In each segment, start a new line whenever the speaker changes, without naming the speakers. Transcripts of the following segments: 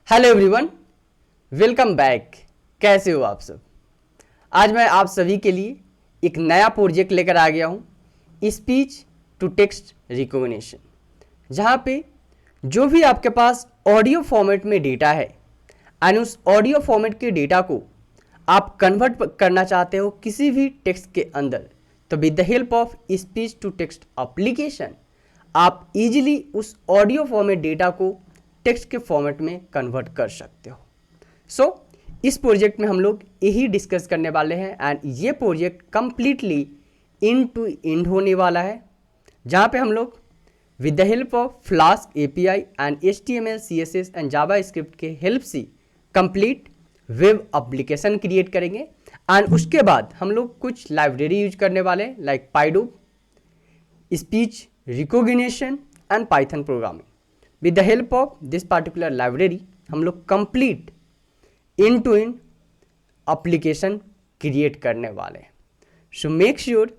Hello everyone, welcome back. कैसे हो आप सब? आज मैं आप सभी के लिए एक नया प्रोजेक्ट लेकर आ गया हूँ, स्पीच टू टेक्स्ट रिकॉग्निशन, जहाँ पे जो भी आपके पास ऑडियो फॉर्मेट में डेटा है एंड उस ऑडियो फॉर्मेट के डेटा को आप कन्वर्ट करना चाहते हो किसी भी टेक्स्ट के अंदर, तो with the help of speech to text application आप इजीली उस ऑडियो फॉर्मेट डेटा को टेक्स्ट के फॉर्मेट में कन्वर्ट कर सकते हो। सो इस प्रोजेक्ट में हम लोग यही डिस्कस करने वाले हैं एंड ये project completely end to end होने वाला है, जहाँ पे हम लोग with the help of flask API and HTML CSS and JavaScript के हेल्प से कंप्लीट वेब एप्लीकेशन क्रिएट करेंगे एंड उसके बाद हम लोग कुछ लाइब्रेरी यूज करने वाले हैं like pydub, speech recognition and Python programming. With the help of this particular library हम लोग complete end to end application create करने वाले हैं। So make sure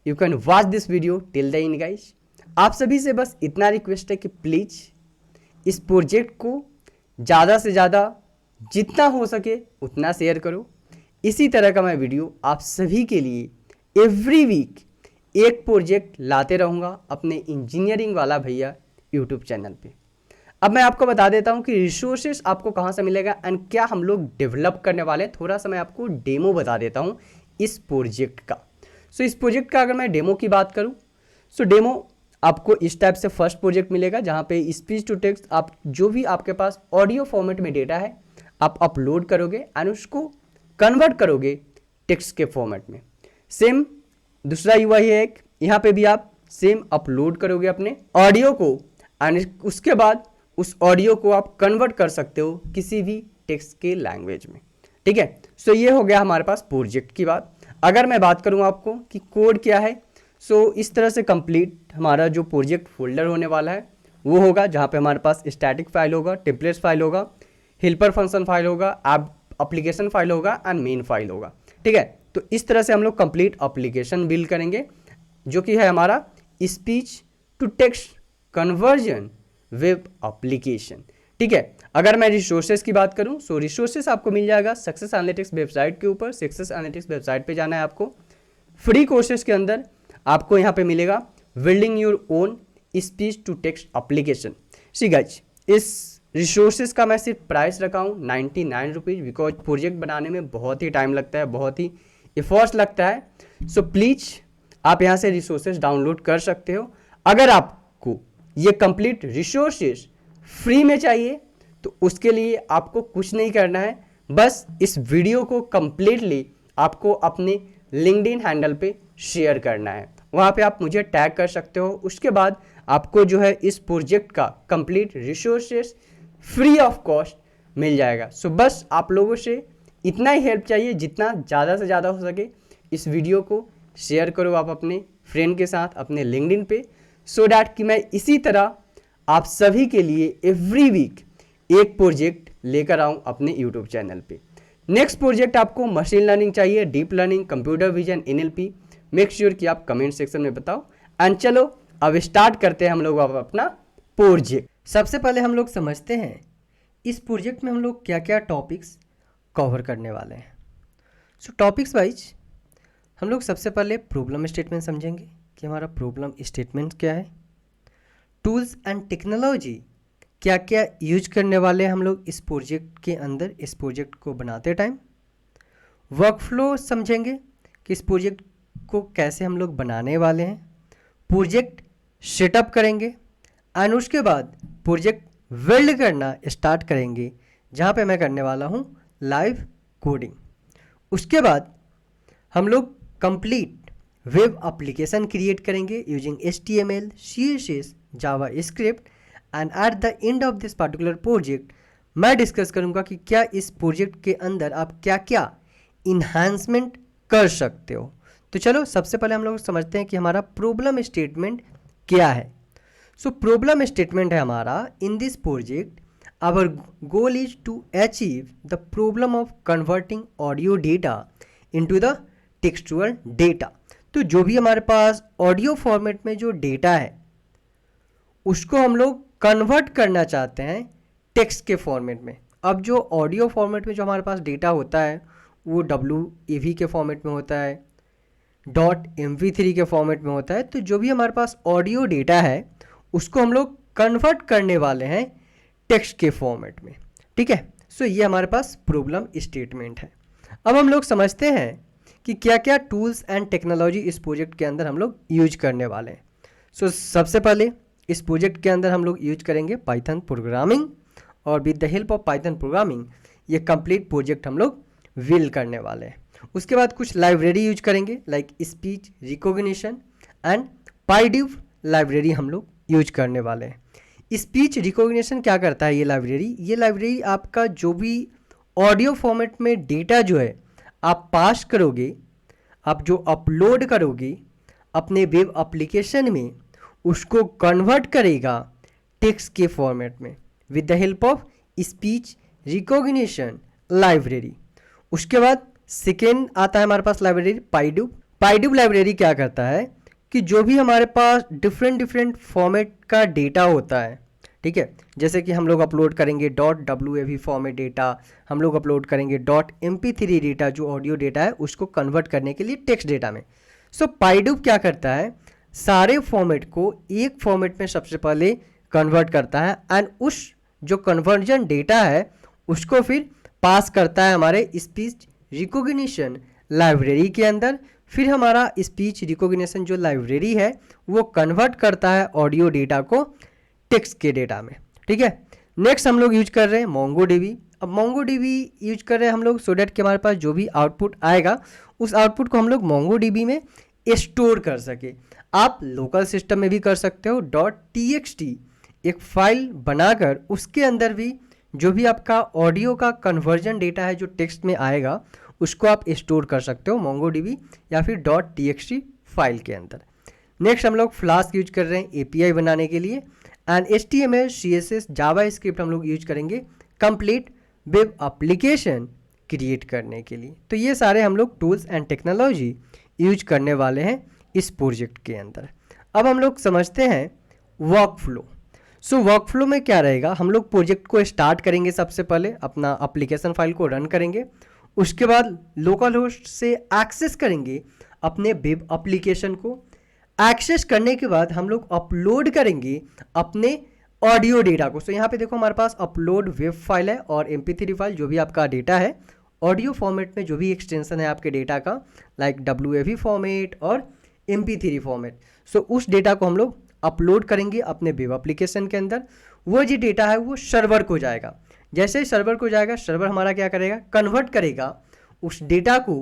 you can watch this video till the end guys. आप सभी से बस इतना रिक्वेस्ट है कि प्लीज़ इस प्रोजेक्ट को ज़्यादा से ज़्यादा जितना हो सके उतना शेयर करो। इसी तरह का मैं वीडियो आप सभी के लिए एवरी वीक एक प्रोजेक्ट लाते रहूँगा अपने इंजीनियरिंग वाला भैया यूट्यूब चैनल पे। अब मैं आपको बता देता हूँ कि रिसोर्सेस आपको कहाँ से मिलेगा एंड क्या हम लोग डेवलप करने वाले हैं। थोड़ा सा मैं आपको डेमो बता देता हूँ इस प्रोजेक्ट का। सो इस प्रोजेक्ट का अगर मैं डेमो की बात करूँ, सो डेमो आपको इस टाइप से फर्स्ट प्रोजेक्ट मिलेगा, जहाँ पे स्पीच टू टेक्स्ट आप जो भी आपके पास ऑडियो फॉर्मेट में डेटा है आप अपलोड करोगे एंड उसको कन्वर्ट करोगे टेक्स्ट के फॉर्मेट में। सेम दूसरा UI है एक, यहाँ पे भी आप सेम अपलोड करोगे अपने ऑडियो को एंड उसके बाद उस ऑडियो को आप कन्वर्ट कर सकते हो किसी भी टेक्स्ट के लैंग्वेज में। ठीक है, सो ये हो गया हमारे पास प्रोजेक्ट की बात। अगर मैं बात करूँ आपको कि कोड क्या है, सो इस तरह से कंप्लीट हमारा जो प्रोजेक्ट फोल्डर होने वाला है वो होगा, जहाँ पे हमारे पास स्टैटिक फाइल होगा, टेम्पलेट्स फाइल होगा, हेल्पर फंक्शन फाइल होगा, एप्लीकेशन फाइल होगा एंड मेन फाइल होगा। ठीक है, तो इस तरह से हम लोग कंप्लीट एप्लीकेशन बिल्ड करेंगे, जो कि है हमारा speech to text conversion web application. ठीक है, अगर मैं रिसोर्सेज की बात करूं, सो रिसोर्सेज आपको मिल जाएगा सक्सेस एनालिटिक्स वेबसाइट के ऊपर। सक्सेस एनालिटिक्स वेबसाइट पे जाना है आपको। फ्री कोर्सेज के अंदर आपको यहाँ पे मिलेगा building your own speech to text application. See guys, इस रिसोर्सेज का मैं सिर्फ प्राइस रखा हूँ 99 रुपीज़, बिकॉज प्रोजेक्ट बनाने में बहुत ही टाइम लगता है, बहुत ही एफर्ट्स लगता है। सो प्लीज़ आप यहाँ से रिसोर्सेज डाउनलोड कर सकते हो। अगर आपको ये कंप्लीट रिसोर्सेज फ्री में चाहिए तो उसके लिए आपको कुछ नहीं करना है, बस इस वीडियो को कंप्लीटली आपको अपने लिंक्डइन हैंडल पे शेयर करना है। वहाँ पे आप मुझे टैग कर सकते हो। उसके बाद आपको जो है इस प्रोजेक्ट का complete resources free of cost मिल जाएगा। सो बस आप लोगों से इतना ही हेल्प चाहिए, जितना ज़्यादा से ज़्यादा हो सके इस वीडियो को शेयर करो आप अपने फ्रेंड के साथ अपने लिंक्डइन पे, सो डैट कि मैं इसी तरह आप सभी के लिए एवरी वीक एक प्रोजेक्ट लेकर आऊँ अपने यूट्यूब चैनल पे। नेक्स्ट प्रोजेक्ट आपको मशीन लर्निंग चाहिए, deep learning, computer vision, NLP, make sure कि आप कमेंट सेक्शन में बताओ। एंड चलो अब स्टार्ट करते हैं हम लोग अब अपना प्रोजेक्ट। सबसे पहले हम लोग समझते हैं इस प्रोजेक्ट में हम लोग क्या क्या टॉपिक्स कवर करने वाले हैं। सो टॉपिक्स वाइज हम लोग सबसे पहले प्रॉब्लम स्टेटमेंट समझेंगे कि हमारा प्रॉब्लम स्टेटमेंट क्या है। टूल्स एंड टेक्नोलॉजी क्या क्या यूज करने वाले हैं हम लोग इस प्रोजेक्ट के अंदर, इस प्रोजेक्ट को बनाते टाइम। वर्कफ्लो समझेंगे कि इस प्रोजेक्ट को कैसे हम लोग बनाने वाले हैं। प्रोजेक्ट सेटअप करेंगे एंड उसके बाद प्रोजेक्ट बिल्ड करना स्टार्ट करेंगे, जहाँ पे मैं करने वाला हूँ लाइव कोडिंग। उसके बाद हम लोग कंप्लीट वेब एप्लीकेशन क्रिएट करेंगे using HTML, CSS, Java script and at the end of this particular project मैं डिस्कस करूंगा कि क्या इस प्रोजेक्ट के अंदर आप क्या क्या इन्हांसमेंट कर सकते हो। तो चलो सबसे पहले हम लोग समझते हैं कि हमारा प्रॉब्लम स्टेटमेंट क्या है। सो प्रॉब्लम स्टेटमेंट है हमारा, in this project our goal is to achieve the problem of converting audio data into the textual data. तो जो भी हमारे पास ऑडियो फॉर्मेट में जो डेटा है उसको हम लोग कन्वर्ट करना चाहते हैं
टेक्स्ट के फॉर्मेट में। अब जो ऑडियो फॉर्मेट में जो हमारे पास डेटा होता है वो WAV के फॉर्मेट में होता है, .mp3 के फॉर्मेट में होता है। तो जो भी हमारे पास ऑडियो डेटा है उसको हम लोग कन्वर्ट करने वाले हैं टेक्स्ट के फॉर्मेट में, ठीक है। सो ये हमारे पास प्रॉब्लम स्टेटमेंट है। अब हम लोग समझते हैं कि क्या क्या टूल्स एंड टेक्नोलॉजी इस प्रोजेक्ट के अंदर हम लोग यूज करने वाले हैं। सो सबसे पहले इस प्रोजेक्ट के अंदर हम लोग यूज करेंगे पाइथन प्रोग्रामिंग, और with the help of Python programming ये कंप्लीट प्रोजेक्ट हम लोग विल करने वाले हैं। उसके बाद कुछ लाइब्रेरी यूज करेंगे like speech recognition and pydub library हम लोग यूज करने वाले हैं। स्पीच रिकॉग्निशन क्या करता है ये लाइब्रेरी आपका जो भी ऑडियो फॉर्मेट में डेटा जो है आप पास करोगे, आप जो अपलोड करोगे अपने वेब एप्लीकेशन में, उसको कन्वर्ट करेगा टेक्स्ट के फॉर्मेट में with the help of speech recognition library. उसके बाद सेकेंड आता है हमारे पास लाइब्रेरी पाइडिव लाइब्रेरी क्या करता है कि जो भी हमारे पास डिफरेंट फॉर्मेट का डेटा होता है, ठीक है, जैसे कि हम लोग अपलोड करेंगे .wav फॉर्मेट डेटा, हम लोग अपलोड करेंगे .mp3 डेटा, जो ऑडियो डेटा है उसको कन्वर्ट करने के लिए टेक्स्ट डेटा में। सो पाइडिव क्या करता है, सारे फॉर्मेट को एक फॉर्मेट में सबसे पहले कन्वर्ट करता है एंड उस जो कन्वर्जन डेटा है उसको फिर पास करता है हमारे स्पीच रिकॉग्निशन लाइब्रेरी के अंदर। फिर हमारा स्पीच रिकॉग्निशन जो लाइब्रेरी है वो कन्वर्ट करता है ऑडियो डेटा को टेक्स्ट के डेटा में, ठीक है। नेक्स्ट हम लोग यूज कर रहे हैं मोंगोडीबी। अब मोंगोडीबी यूज कर रहे हैं हम लोग सो डेट कि हमारे पास जो भी आउटपुट आएगा उस आउटपुट को हम लोग मोंगोडीबी में स्टोर कर सके। आप लोकल सिस्टम में भी कर सकते हो, .txt एक फाइल बनाकर उसके अंदर भी जो भी आपका ऑडियो का कन्वर्जन डेटा है जो टेक्स्ट में आएगा उसको आप स्टोर कर सकते हो मोंगोडीबी या फिर .txt फाइल के अंदर। नेक्स्ट हम लोग फ्लास्क यूज कर रहे हैं API बनाने के लिए and HTML CSS Java script हम लोग यूज करेंगे कंप्लीट वेब एप्लीकेशन क्रिएट करने के लिए। तो ये सारे हम लोग टूल्स एंड टेक्नोलॉजी यूज करने वाले हैं इस प्रोजेक्ट के अंदर। अब हम लोग समझते हैं work flow. So work flow में क्या रहेगा, हम लोग प्रोजेक्ट को स्टार्ट करेंगे, सबसे पहले अपना एप्लीकेशन फाइल को रन करेंगे, उसके बाद लोकल होस्ट से एक्सेस करेंगे अपने वेब एप्लीकेशन को। एक्सेस करने के बाद हम लोग अपलोड करेंगे अपने ऑडियो डेटा को। सो यहाँ पे देखो हमारे पास अपलोड वेब फाइल है और MP3 फाइल, जो भी आपका डेटा है ऑडियो फॉर्मेट में जो भी एक्सटेंशन है आपके डेटा का लाइक WAV फॉर्मेट और MP3 फॉर्मेट। सो उस डेटा को हम लोग अपलोड करेंगे अपने वेब एप्लीकेशन के अंदर। वो जो डेटा है वो सर्वर को जाएगा। जैसे ही सर्वर को जाएगा, सर्वर हमारा क्या करेगा, कन्वर्ट करेगा उस डेटा को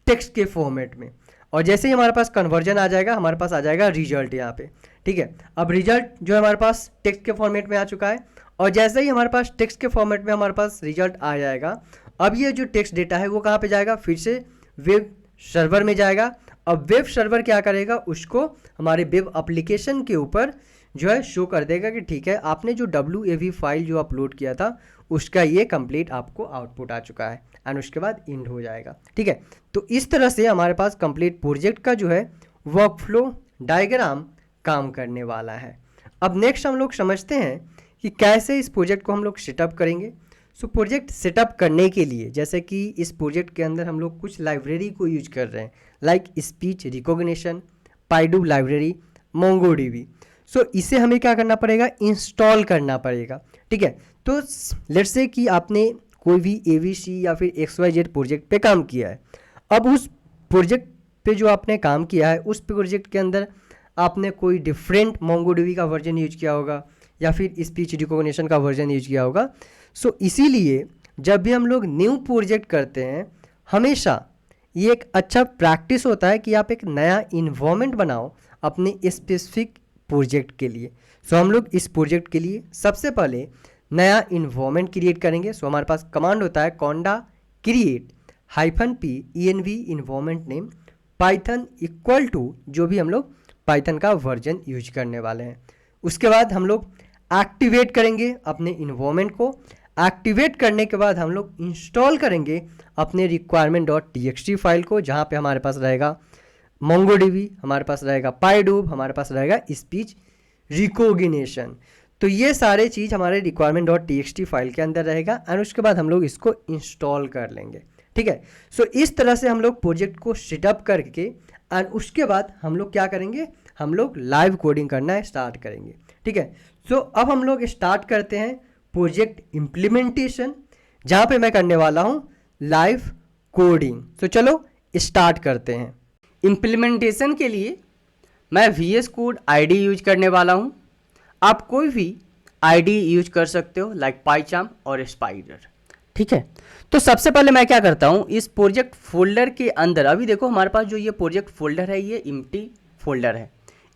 टेक्स्ट के फॉर्मेट में। और जैसे ही हमारे पास कन्वर्जन आ जाएगा हमारे पास आ जाएगा रिजल्ट यहाँ पे, ठीक है। अब रिजल्ट जो है हमारे पास टेक्स्ट के फॉर्मेट में आ चुका है और जैसे ही हमारे पास टेक्स्ट के फॉर्मेट में हमारे पास रिजल्ट आ जाएगा, अब ये जो टेक्स्ट डेटा है वो कहाँ पे जाएगा, फिर से वेब सर्वर में जाएगा। अब वेब सर्वर क्या करेगा, उसको हमारे वेब एप्लीकेशन के ऊपर जो है शो कर देगा कि ठीक है आपने जो WAV फाइल जो अपलोड किया था उसका ये कंप्लीट आपको आउटपुट आ चुका है एंड उसके बाद इंड हो जाएगा, ठीक है। तो इस तरह से हमारे पास कंप्लीट प्रोजेक्ट का जो है वर्क फ्लो डायग्राम काम करने वाला है। अब नेक्स्ट हम लोग समझते हैं कि कैसे इस प्रोजेक्ट को हम लोग सेटअप करेंगे। सो प्रोजेक्ट सेटअप करने के लिए जैसे कि इस प्रोजेक्ट के अंदर हम लोग कुछ लाइब्रेरी को यूज कर रहे हैं like speech recognition, pydub library, MongoDB. So इसे हमें क्या करना पड़ेगा, इंस्टॉल करना पड़ेगा, ठीक है। तो लेट्स से कि आपने कोई भी ABC या फिर XYZ प्रोजेक्ट पे काम किया है। अब उस प्रोजेक्ट पे जो आपने काम किया है उस प्रोजेक्ट के अंदर आपने कोई डिफरेंट मोंगोडीबी का वर्जन यूज किया होगा या फिर स्पीच रिकॉग्निशन का वर्जन यूज किया होगा। सो इसीलिए जब भी हम लोग न्यू प्रोजेक्ट करते हैं हमेशा ये एक अच्छा प्रैक्टिस होता है कि आप एक नया इन्वायरमेंट बनाओ अपने स्पेसिफिक प्रोजेक्ट के लिए। सो हम लोग इस प्रोजेक्ट के लिए सबसे पहले नया इन्वायरमेंट क्रिएट करेंगे। सो हमारे पास कमांड होता है conda create -p env environment name Python equal to जो भी हम लोग पाइथन का वर्जन यूज करने वाले हैं। उसके बाद हम लोग एक्टिवेट करेंगे अपने इन्वायरमेंट को। एक्टिवेट करने के बाद हम लोग इंस्टॉल करेंगे अपने requirement.txt फाइल को, जहाँ पे हमारे पास रहेगा मोंगोडीबी, हमारे पास रहेगा पाइडूब, हमारे पास रहेगा स्पीच रिकॉग्निशन। तो ये सारे चीज़ हमारे requirement.txt फाइल के अंदर रहेगा एंड उसके बाद हम लोग इसको इंस्टॉल कर लेंगे, ठीक है। सो इस तरह से हम लोग प्रोजेक्ट को सेटअप करके एंड उसके बाद हम लोग क्या करेंगे, हम लोग लाइव कोडिंग करना स्टार्ट करेंगे, ठीक है। सो अब हम लोग स्टार्ट करते हैं प्रोजेक्ट इम्प्लीमेंटेशन, जहाँ पे मैं करने वाला हूँ लाइव कोडिंग। तो चलो स्टार्ट करते हैं।
इम्प्लीमेंटेशन के लिए मैं VS कोड ID यूज करने वाला हूँ। आप कोई भी ID यूज कर सकते हो, लाइक पाइचार्म और स्पाइडर, ठीक है। तो सबसे पहले मैं क्या करता हूँ, इस प्रोजेक्ट फोल्डर के अंदर, अभी देखो हमारे पास जो ये प्रोजेक्ट फोल्डर है ये एम्प्टी फोल्डर है।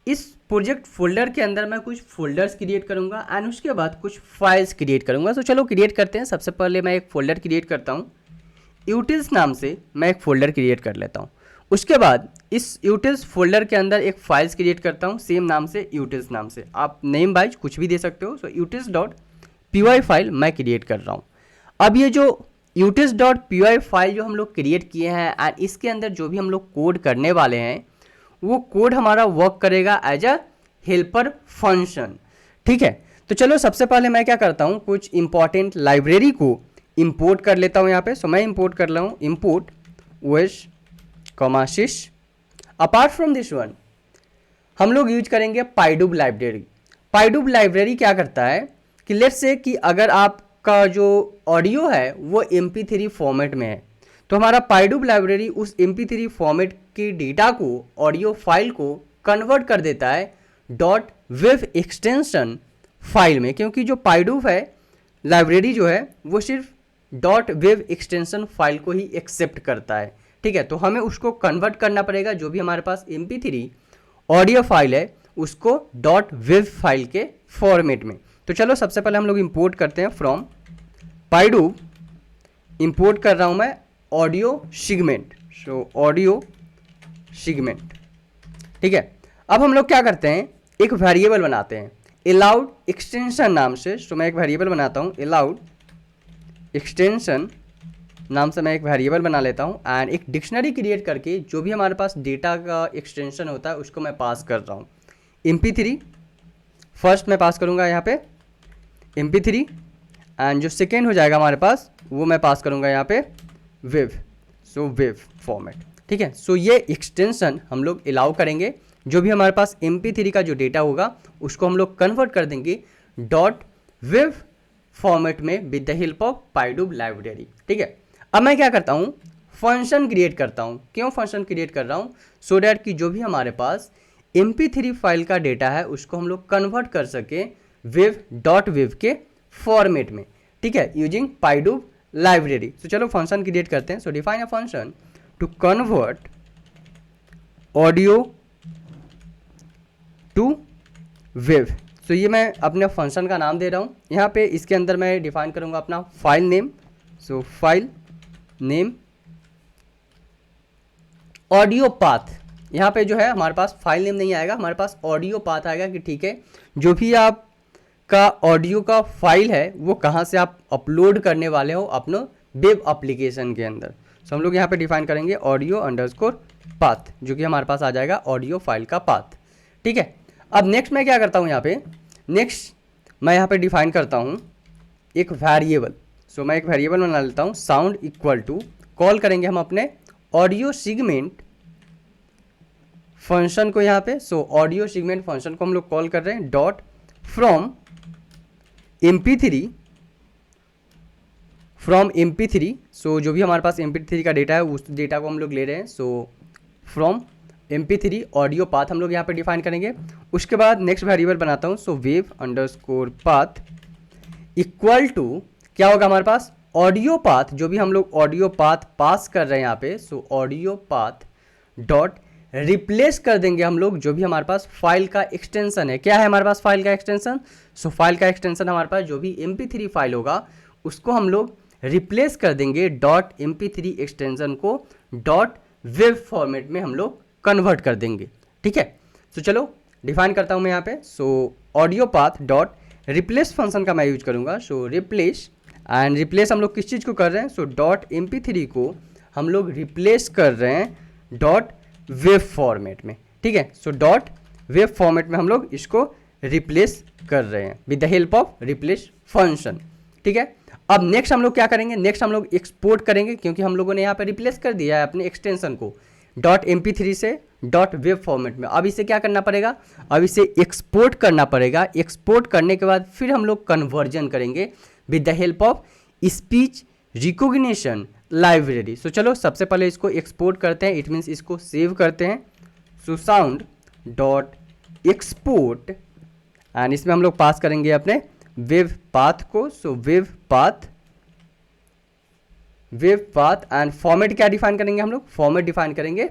इस प्रोजेक्ट फोल्डर के अंदर मैं कुछ फोल्डर्स क्रिएट करूँगा एंड उसके बाद कुछ फाइल्स क्रिएट करूँगा। तो चलो क्रिएट करते हैं। सबसे पहले मैं एक फोल्डर क्रिएट करता हूँ, यूटिल्स नाम से मैं एक फोल्डर क्रिएट कर लेता हूँ। उसके बाद इस यूटिल्स फोल्डर के अंदर एक फाइल्स क्रिएट करता हूँ सेम नाम से, यूटिल्स नाम से। आप नेम वाइज कुछ भी दे सकते हो। सो utils.py फाइल मैं क्रिएट कर रहा हूँ। अब ये जो utils.py फाइल जो हम लोग क्रिएट किए हैं एंड इसके अंदर जो भी हम लोग कोड करने वाले हैं वो कोड हमारा वर्क करेगा एज अ हेल्पर फंक्शन, ठीक है। तो चलो सबसे पहले मैं क्या करता हूँ, कुछ इंपॉर्टेंट लाइब्रेरी को इंपोर्ट कर लेता हूँ यहाँ पे। सो मैं इंपोर्ट कर रहा हूँ import OS, sys। Apart from this one हम लोग यूज करेंगे पाइडूब लाइब्रेरी। पाइडूब लाइब्रेरी क्या करता है कि लेट्स से कि अगर आपका जो ऑडियो है वो MP3 फॉर्मेट में है, तो हमारा पाइडूब लाइब्रेरी उस MP3 फॉर्मेट के डेटा को, ऑडियो फाइल को कन्वर्ट कर देता है .wav एक्सटेंशन फाइल में, क्योंकि जो पाइडूब है लाइब्रेरी जो है वो सिर्फ .wav एक्सटेंशन फाइल को ही एक्सेप्ट करता है, ठीक है। तो हमें उसको कन्वर्ट करना पड़ेगा, जो भी हमारे पास MP3 ऑडियो फाइल है उसको .wav फाइल के फॉर्मेट में। तो चलो सबसे पहले हम लोग इंपोर्ट करते हैं फ्रॉम पाइडूब। इंपोर्ट कर रहा हूं मैं audio segment, so audio segment, ठीक है। अब हम लोग क्या करते हैं, एक वेरिएबल बनाते हैं अलाउड एक्सटेंशन नाम से। तो मैं एक वेरिएबल बनाता हूं अलाउड एक्सटेंशन नाम से, मैं एक वेरिएबल बना लेता हूं एंड एक डिक्शनरी क्रिएट करके जो भी हमारे पास डेटा का एक्सटेंशन होता है उसको मैं पास कर रहा हूं। MP3 फर्स्ट मैं पास करूंगा यहाँ पे MP3 एंड जो सेकेंड हो जाएगा हमारे पास वो मैं पास करूंगा यहाँ पे वेव, सो वेव फॉर्मेट, ठीक है। सो ये एक्सटेंशन हम लोग अलाउ करेंगे, जो भी हमारे पास MP3 का जो डेटा होगा उसको हम लोग कन्वर्ट कर देंगे .wav फॉर्मेट में with the help of pydub library, ठीक है। अब मैं क्या करता हूँ, फंक्शन क्रिएट करता हूँ। क्यों फंक्शन क्रिएट कर रहा हूँ, सो डैट कि जो भी हमारे पास MP3 फाइल का डेटा है उसको हम लोग कन्वर्ट कर सके wav के फॉर्मेट में, ठीक है, यूजिंग पाइडूब लाइब्रेरी। तो चलो फंक्शन क्रिएट करते हैं। So define a function to convert audio to wav। So ये मैं अपने फंक्शन का नाम दे रहा हूँ। यहाँ पे इसके अंदर मैं डिफाइन करूँगा अपना file name. So file name audio path, यहाँ पे जो है हमारे पास फाइल नेम नहीं आएगा, हमारे पास ऑडियो पाथ आएगा कि ठीक है जो भी आपका ऑडियो का फाइल है वो कहाँ से आप अपलोड करने वाले हो अपने वेब एप्लीकेशन के अंदर। सो हम लोग यहाँ पे डिफाइन करेंगे ऑडियो अंडरस्कोर पाथ, जो कि हमारे पास आ जाएगा ऑडियो फाइल का पाथ, ठीक है। अब नेक्स्ट मैं क्या करता हूँ, यहाँ पे नेक्स्ट मैं यहाँ पे डिफाइन करता हूँ एक वेरिएबल। सो मैं एक वेरिएबल बना लेता हूँ साउंड इक्वल टू, कॉल करेंगे हम अपने ऑडियो सेगमेंट फंक्शन को यहाँ पे। सो ऑडियो सेगमेंट फंक्शन को हम लोग कॉल कर रहे हैं डॉट फ्रॉम MP3। सो जो भी हमारे पास MP3 का डेटा है उस डेटा को हम लोग ले रहे हैं। So from MP3 audio path हम लोग यहाँ पे डिफाइन करेंगे। उसके बाद नेक्स्ट वेरिएबल बनाता हूँ, so wave underscore path equal to क्या होगा हमारे पास ऑडियो पाथ, जो भी हम लोग ऑडियो पाथ पास कर रहे हैं यहाँ पे। So audio path dot replace कर देंगे हम लोग जो भी हमारे पास फाइल का एक्सटेंशन है। क्या है हमारे पास फाइल का एक्सटेंशन, सो फाइल का एक्सटेंशन हमारे पास जो भी MP3 फाइल होगा उसको हम लोग रिप्लेस कर देंगे .mp3 एक्सटेंशन को .wav फॉर्मेट में हम लोग कन्वर्ट कर देंगे, ठीक है। तो चलो डिफाइन करता हूँ मैं यहाँ पे। So audio path dot replace function का मैं यूज करूँगा। सो रिप्लेस एंड रिप्लेस हम लोग किस चीज़ को कर रहे हैं, सो .mp3 को हम लोग रिप्लेस कर रहे हैं .wav फॉर्मेट में, ठीक है। सो .wav फॉर्मेट में हम लोग इसको रिप्लेस कर रहे हैं with the help off replace function. ठीक है, अब नेक्स्ट हम लोग क्या करेंगे, नेक्स्ट हम लोग एक्सपोर्ट करेंगे, क्योंकि हम लोगों ने यहाँ पे रिप्लेस कर दिया है अपने एक्सटेंशन को .mp3 से .web फॉर्मेट में। अब इसे क्या करना पड़ेगा, अब इसे एक्सपोर्ट करना पड़ेगा। एक्सपोर्ट करने के बाद फिर हम लोग कन्वर्जन करेंगे with the help of speech recognition library. So चलो सबसे पहले इसको एक्सपोर्ट करते हैं, इट मीन्स इसको सेव करते हैं। So sound dot export and इसमें हम लोग पास करेंगे अपने वेब पाथ को। So web path and format क्या डिफाइन करेंगे हम लोग, फॉर्मेट डिफाइन करेंगे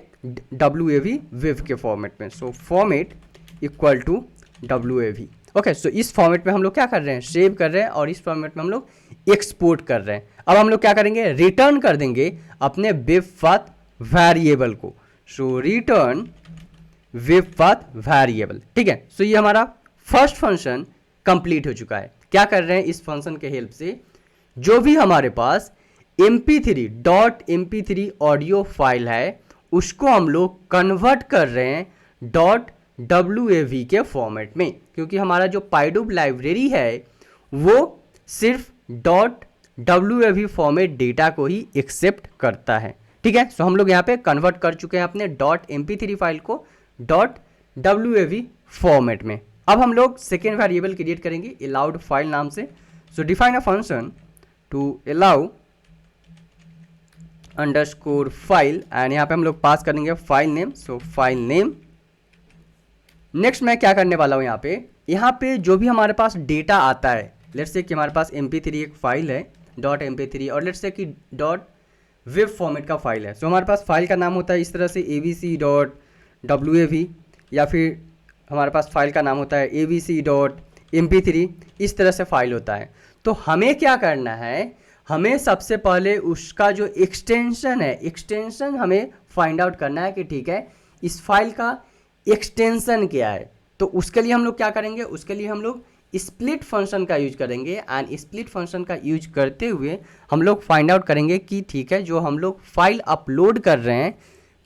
WAV वेब के फॉर्मेट में। So format equal to WAV। Okay, so इस फॉर्मेट में हम लोग क्या कर रहे हैं, सेव कर रहे हैं, और इस फॉर्मेट में हम लोग एक्सपोर्ट कर रहे हैं। अब हम लोग क्या करेंगे, रिटर्न कर देंगे अपने वेब पाथ वेरिएबल को। सो रिटर्न वेब पाथ वेरिएबल। ठीक है, सो ये हमारा फर्स्ट फंक्शन कंप्लीट हो चुका है। क्या कर रहे हैं, इस फंक्शन के हेल्प से जो भी हमारे पास mp3 ऑडियो फाइल है उसको हम लोग कन्वर्ट कर रहे हैं .wav के फॉर्मेट में, क्योंकि हमारा जो पाइडूब लाइब्रेरी है वो सिर्फ .wav फॉर्मेट डेटा को ही एक्सेप्ट करता है। ठीक है, सो हम लोग यहाँ पे कन्वर्ट कर चुके हैं अपने .mp3 फाइल को .wav फॉर्मेट में। अब हम लोग सेकेंड वेरिएबल क्रिएट करेंगे अलाउड फाइल नाम से। So define a function to allow underscore file and यहाँ पे हम लोग पास करेंगे file name. So file name. Next मैं क्या करने वाला हूँ, यहाँ पे जो भी हमारे पास डेटा आता है, लेट्स से कि हमारे पास mp3 एक फाइल है .mp3 और लेट्स से कि .web फॉर्मेट का फाइल है। सो हमारे पास फाइल का नाम होता है इस तरह से abc.wav, या फिर हमारे पास फाइल का नाम होता है abc.mp3, इस तरह से फाइल होता है। तो हमें क्या करना है, हमें सबसे पहले उसका जो एक्सटेंशन है, एक्सटेंशन हमें फाइंड आउट करना है कि ठीक है इस फाइल का एक्सटेंशन क्या है। तो उसके लिए हम लोग क्या करेंगे, उसके लिए हम लोग स्प्लिट फंक्शन का यूज करेंगे एंड स्प्लिट फंक्शन का यूज करते हुए हम लोग फाइंड आउट करेंगे कि ठीक है जो हम लोग फाइल अपलोड कर रहे हैं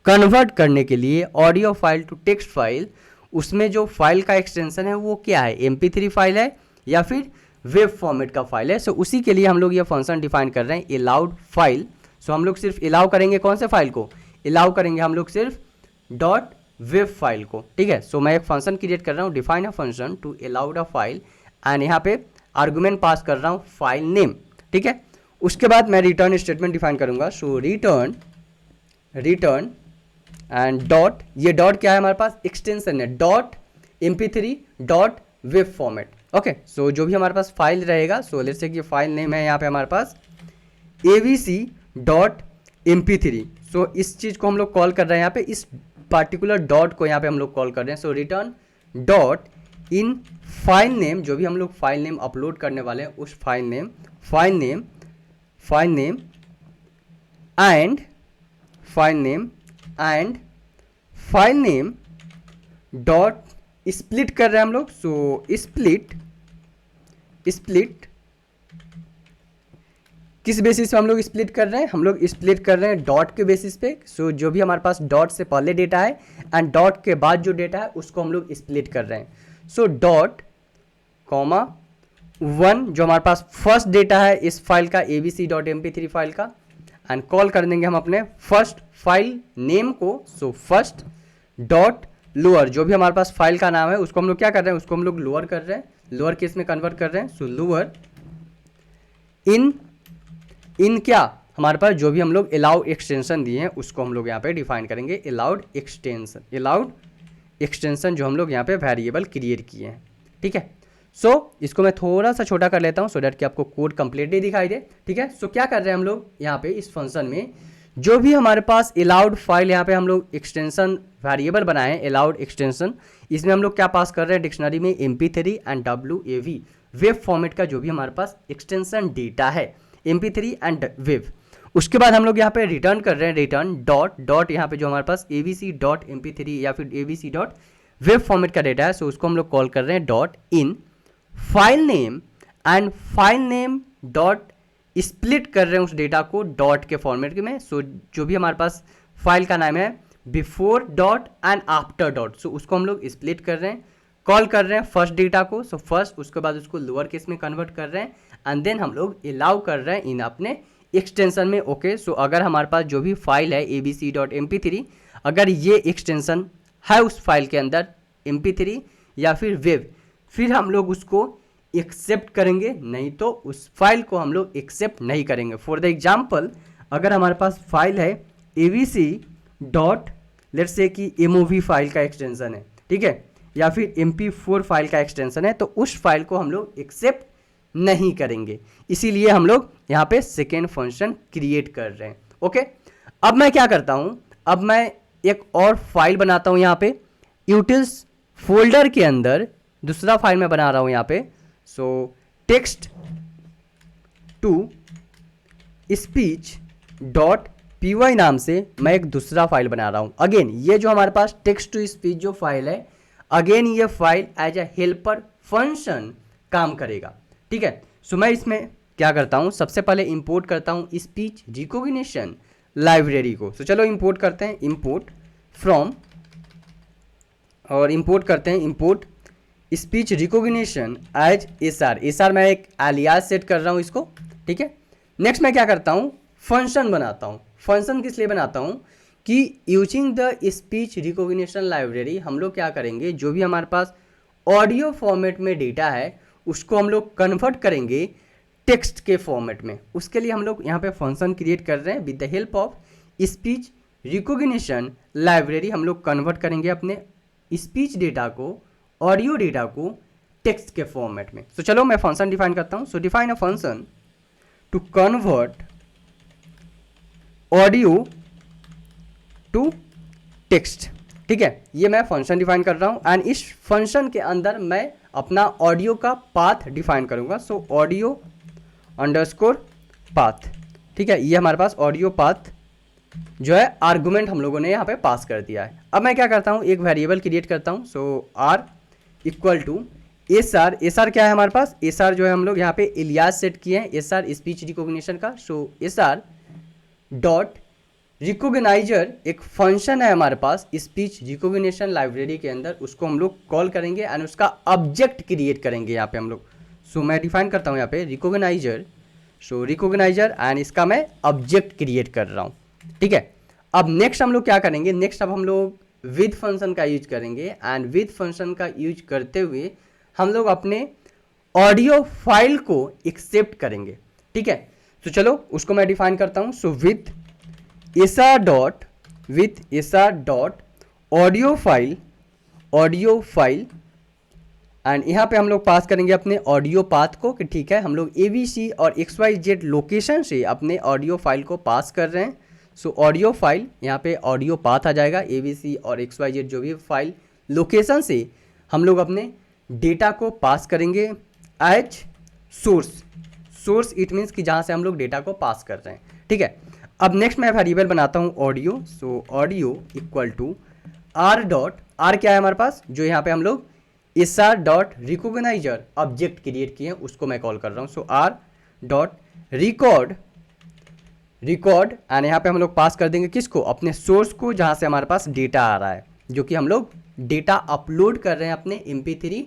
कन्वर्ट करने के लिए audio file to text file, उसमें जो फाइल का एक्सटेंशन है वो क्या है, mp3 फाइल है या फिर वेब फॉर्मेट का फाइल है। सो उसी के लिए हम लोग ये फंक्शन डिफाइन कर रहे हैं अलाउड फाइल। सो हम लोग सिर्फ अलाउ करेंगे कौन से फाइल को, अलाउ करेंगे हम लोग सिर्फ .web फाइल को। ठीक है, सो मैं एक फंक्शन क्रिएट कर रहा हूँ, define a function to allowed a file and यहाँ पे आर्गुमेंट पास कर रहा हूँ फाइल नेम। ठीक है, उसके बाद मैं रिटर्न स्टेटमेंट डिफाइन करूँगा। सो रिटर्न एंड डॉट, ये डॉट क्या है हमारे पास, एक्सटेंशन है .mp3 .web फॉर्मेट। ओके, सो जो भी हमारे पास फाइल रहेगा, सो लेट्स से कि फाइल नेम है यहाँ पे हमारे पास abc.mp3। सो इस चीज़ को हम लोग कॉल कर रहे हैं यहाँ पे, इस पार्टिकुलर डॉट को यहाँ पे हम लोग कॉल कर रहे हैं। So return dot in file name, जो भी हम लोग फाइल नेम अपलोड करने वाले हैं उस file name and file name dot split कर रहे हैं हम लोग। सो स्प्लिट किस बेसिस पे हम लोग स्प्लिट कर रहे हैं, हम लोग स्प्लिट कर रहे हैं डॉट के बेसिस पे। सो जो भी हमारे पास डॉट से पहले डेटा है एंड डॉट के बाद जो डेटा है उसको हम लोग स्प्लिट कर रहे हैं। सो डॉट कॉमा 1 जो हमारे पास फर्स्ट डेटा है इस फाइल का abc.mp3 फाइल का, एंड कॉल कर देंगे हम अपने फर्स्ट फाइल नेम को। सो फर्स्ट डॉट लोअर, जो भी हमारे पास फाइल का नाम है उसको हम लोग क्या कर रहे हैं, उसको हम लोग लोअर कर रहे हैं, लोअर केस में कन्वर्ट कर रहे हैं। सो लोअर इन क्या, हमारे पास जो भी हम लोग अलाउ एक्सटेंशन दिए हैं उसको हम लोग यहाँ पे डिफाइन करेंगे अलाउड एक्सटेंशन जो हम लोग यहाँ पे वेरिएबल क्रिएट किए हैं। ठीक है, सो इसको मैं थोड़ा सा छोटा कर लेता हूँ सो डैट कि आपको कोड कंप्लीटली दिखाई दे। ठीक है, सो क्या कर रहे हैं हम लोग यहाँ पे इस फंक्शन में, जो भी हमारे पास अलाउड फाइल यहाँ पे हम लोग एक्सटेंशन वेरिएबल बनाए हैं अलाउड एक्सटेंशन, इसमें हम लोग क्या पास कर रहे हैं डिक्शनरी में mp3 and WAV web format का जो भी हमारे पास एक्सटेंशन डेटा है mp3 एंड वेब। उसके बाद हम लोग यहाँ पे रिटर्न कर रहे हैं रिटर्न डॉट यहाँ पे जो हमारे पास abc.mp3 या फिर abc.web फॉर्मेट का डेटा है, सो उसको हम लोग कॉल कर रहे हैं dot in file name and file name dot split कर रहे हैं उस डेटा को डॉट के फॉर्मेट में। सो जो भी हमारे पास फाइल का नाम है before dot and after dot, so उसको हम लोग स्प्लिट कर रहे हैं, कॉल कर रहे हैं फर्स्ट डेटा को, सो फर्स्ट, उसके बाद उसको लोअर केस में कन्वर्ट कर रहे हैं एंड देन हम लोग अलाउ कर रहे हैं इन अपने एक्सटेंशन में। ओके, सो अगर हमारे पास जो भी फाइल है abc.mp3, अगर ये एक्सटेंशन है उस फाइल के अंदर mp3 या फिर वेब, फिर हम लोग उसको एक्सेप्ट करेंगे, नहीं तो उस फाइल को हम लोग एक्सेप्ट नहीं करेंगे। फॉर द एग्जाम्पल, अगर हमारे पास फाइल है abc डॉट, लेट्स से कि mov फाइल का एक्सटेंशन है, ठीक है, या फिर mp4 फाइल का एक्सटेंशन है, तो उस फाइल को हम लोग एक्सेप्ट नहीं करेंगे। इसीलिए हम लोग यहाँ पे सेकेंड फंक्शन क्रिएट कर रहे हैं। ओके, अब मैं क्या करता हूँ, अब मैं एक और फाइल बनाता हूँ यहाँ पे यूटिल्स फोल्डर के अंदर, दूसरा फाइल मैं बना रहा हूँ यहाँ पे। So text to speech dot py नाम से मैं एक दूसरा फाइल बना रहा हूँ। अगेन ये जो हमारे पास टेक्स्ट टू स्पीच जो फाइल है, अगेन ये file as a helper function काम करेगा, ठीक है। सो मैं इसमें क्या करता हूँ, सबसे पहले इंपोर्ट करता हूँ स्पीच रिकॉग्निशन लाइब्रेरी को। सो चलो इंपोर्ट करते हैं, इंपोर्ट फ्रॉम, और इंपोर्ट करते हैं import speech recognition as SR मैं एक एलियास सेट कर रहा हूँ इसको, ठीक है। नेक्स्ट मैं क्या करता हूँ, फंक्शन बनाता हूँ। फंक्शन किस लिए बनाता हूँ कि using the speech recognition library हम लोग क्या करेंगे, जो भी हमारे पास ऑडियो फॉर्मेट में डेटा है उसको हम लोग कन्वर्ट करेंगे टेक्स्ट के फॉर्मेट में। उसके लिए हम लोग यहाँ पे फंक्शन क्रिएट कर रहे हैं with the help of speech recognition library. हम लोग कन्वर्ट करेंगे अपने स्पीच डेटा को, ऑडियो डेटा को टेक्स्ट के फॉर्मेट में। सो चलो मैं फंक्शन डिफाइन करता हूँ। So define a function to convert audio to text, ठीक है, ये मैं फंक्शन डिफाइन कर रहा हूँ एंड इस फंक्शन के अंदर मैं अपना ऑडियो का पाथ डिफाइन करूँगा। सो ऑडियो अंडरस्कोर पाथ, ठीक है, ये हमारे पास ऑडियो पाथ जो है आर्गुमेंट हम लोगों ने यहाँ पे पास कर दिया है। अब मैं क्या करता हूँ, एक वेरिएबल क्रिएट करता हूँ। So are equal to SR क्या है हमारे पास, एसआर जो है हम लोग यहाँ पे इलियास सेट किए हैं, एसआर स्पीच रिकॉग्निशन का। सो एसआर डॉट रिकॉग्नाइजर एक फंक्शन है हमारे पास स्पीच रिकॉग्निशन लाइब्रेरी के अंदर, उसको हम लोग कॉल करेंगे एंड उसका ऑब्जेक्ट क्रिएट करेंगे यहाँ पे हम लोग। सो मैं डिफाइन करता हूँ यहाँ पे रिकॉग्नाइजर, सो रिकॉग्नाइजर एंड इसका मैं ऑब्जेक्ट क्रिएट कर रहा हूँ, ठीक है। अब नेक्स्ट हम लोग क्या करेंगे, नेक्स्ट अब हम लोग विद फंक्शन का यूज करेंगे एंड विद फंक्शन का यूज करते हुए हम लोग अपने ऑडियो फाइल को एक्सेप्ट करेंगे, ठीक है। तो चलो उसको मैं डिफाइन करता हूँ। So with SR dot audio file and यहाँ पे हम लोग पास करेंगे अपने ऑडियो पाथ को कि ठीक है हम लोग ABC और XYZ लोकेशन से अपने ऑडियो फाइल को पास कर रहे हैं। सो ऑडियो फाइल यहाँ पे ऑडियो पाथ आ जाएगा, ABC और XYZ जो भी फाइल लोकेशन से हम लोग अपने डेटा को पास करेंगे एज सोर्स इट मीन्स कि जहाँ से हम लोग डेटा को पास कर रहे हैं, ठीक है। अब नेक्स्ट मैं वेरिएबल बनाता हूँ audio. So audio equal to r क्या है हमारे पास, जो यहाँ पे हम लोग SR dot recognizer object create किए हैं उसको मैं कॉल कर रहा हूँ। So r dot record and यहाँ पे हम लोग पास कर देंगे किसको, अपने सोर्स को, जहाँ से हमारे पास डेटा आ रहा है, जो कि हम लोग डेटा अपलोड कर रहे हैं अपने MP3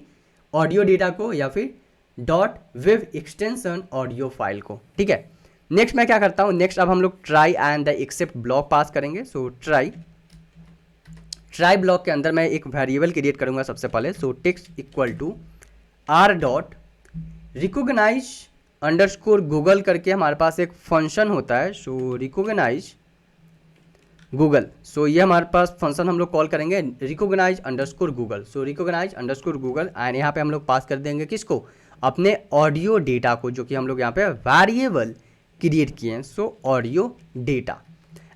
ऑडियो डेटा को या फिर dot web extension audio file को, ठीक है। नेक्स्ट मैं क्या करता हूँ, नेक्स्ट अब हम लोग try and the except block pass करेंगे। सो ट्राई ब्लॉक के अंदर मैं एक वेरिएबल क्रिएट करूंगा सबसे पहले। So text equal to r dot recognize underscore Google करके हमारे पास एक फंक्शन होता है। सो रिकॉग्नाइज गूगल, सो ये हमारे पास फंक्शन हम लोग कॉल करेंगे recognize underscore Google. So recognize underscore Google and यहाँ पे हम लोग पास कर देंगे किसको, अपने ऑडियो डेटा को, जो कि हम लोग यहाँ पे वेरिएबल क्रिएट किए हैं। So audio data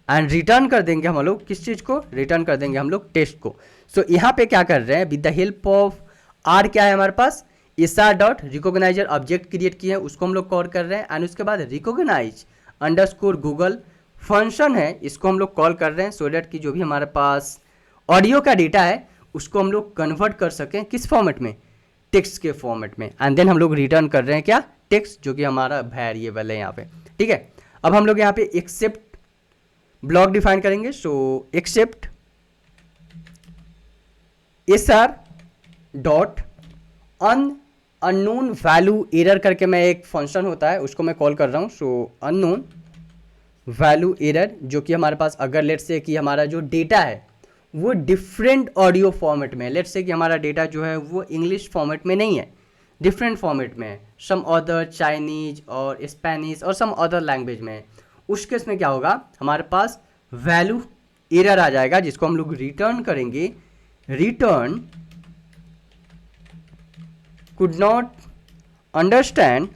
and return कर देंगे हम लोग किस चीज़ को, रिटर्न कर देंगे हम लोग टेक्स्ट को। सो यहाँ पे क्या कर रहे हैं, with the help of R क्या है हमारे पास, SR dot recognizer object create किए हैं उसको हम लोग कॉल कर रहे हैं एंड उसके बाद रिकॉग्नाइज अंडरस्कोर गूगल फंक्शन है, इसको हम लोग कॉल कर रहे हैं सो डैट कि जो भी हमारे पास ऑडियो का डेटा है उसको हम लोग कन्वर्ट कर सकें किस फॉर्मेट में, टेक्स्ट के फॉर्मेट में। एंड देन हम लोग रिटर्न कर रहे हैं क्या, टेक्स्ट, जो कि हमारा वेरिएबल है यहाँ पे, ठीक है। अब हम लोग यहाँ पे एक्सेप्ट ब्लॉक डिफाइन करेंगे। So except SR dot unknown value error करके मैं एक फंक्शन होता है उसको मैं कॉल कर रहा हूँ। सो अननोन वैल्यू एरर, जो कि हमारे पास अगर लेट से कि हमारा जो डेटा है वो डिफरेंट ऑडियो फॉर्मेट में है, लेट से कि हमारा डेटा जो है वो इंग्लिश फॉर्मेट में नहीं है, डिफरेंट फॉर्मेट में है, सम अदर चाइनीज और स्पेनिश और सम अदर लैंग्वेज में है, उस केस में क्या होगा, हमारे पास वैल्यू एरर आ जाएगा जिसको हम लोग रिटर्न करेंगे, return could not understand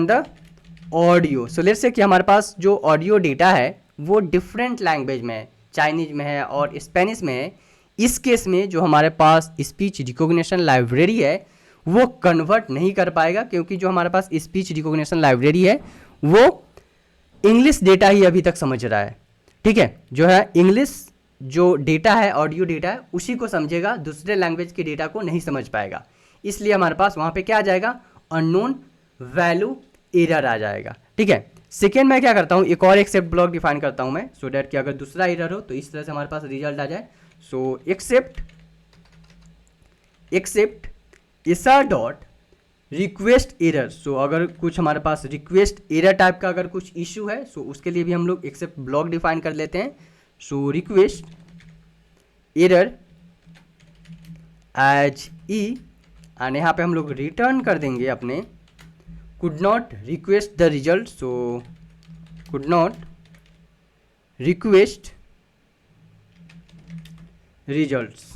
the audio. So let's say कि हमारे पास जो ऑडियो डेटा है वो डिफरेंट लैंग्वेज में है, चाइनीज में है और स्पेनिश में है। इस केस में जो हमारे पास स्पीच रिकॉग्निशन लाइब्रेरी है वो कन्वर्ट नहीं कर पाएगा, क्योंकि जो हमारे पास स्पीच रिकॉग्निशन लाइब्रेरी है वो इंग्लिश डेटा ही अभी तक समझ रहा है। ठीक है, जो है इंग्लिश जो डेटा है, ऑडियो डेटा है, उसी को समझेगा, दूसरे लैंग्वेज के डेटा को नहीं समझ पाएगा। इसलिए हमारे पास वहाँ पे क्या आ जाएगा, अननोन वैल्यू एरर आ जाएगा। ठीक है, सेकेंड मैं क्या करता हूँ, एक और एक्सेप्ट ब्लॉक डिफाइन करता हूँ मैं, सो डैट कि अगर दूसरा एरर हो तो इस तरह से हमारे पास रिजल्ट आ जाए। So except SR dot request error. So अगर कुछ हमारे पास रिक्वेस्ट एरर टाइप का अगर कुछ इशू है, सो उसके लिए भी हम लोग एक्सेप्ट ब्लॉक डिफाइन कर लेते हैं। So request error as e, and यहाँ पे हम लोग रिटर्न कर देंगे अपने could not request the result, so could not request results,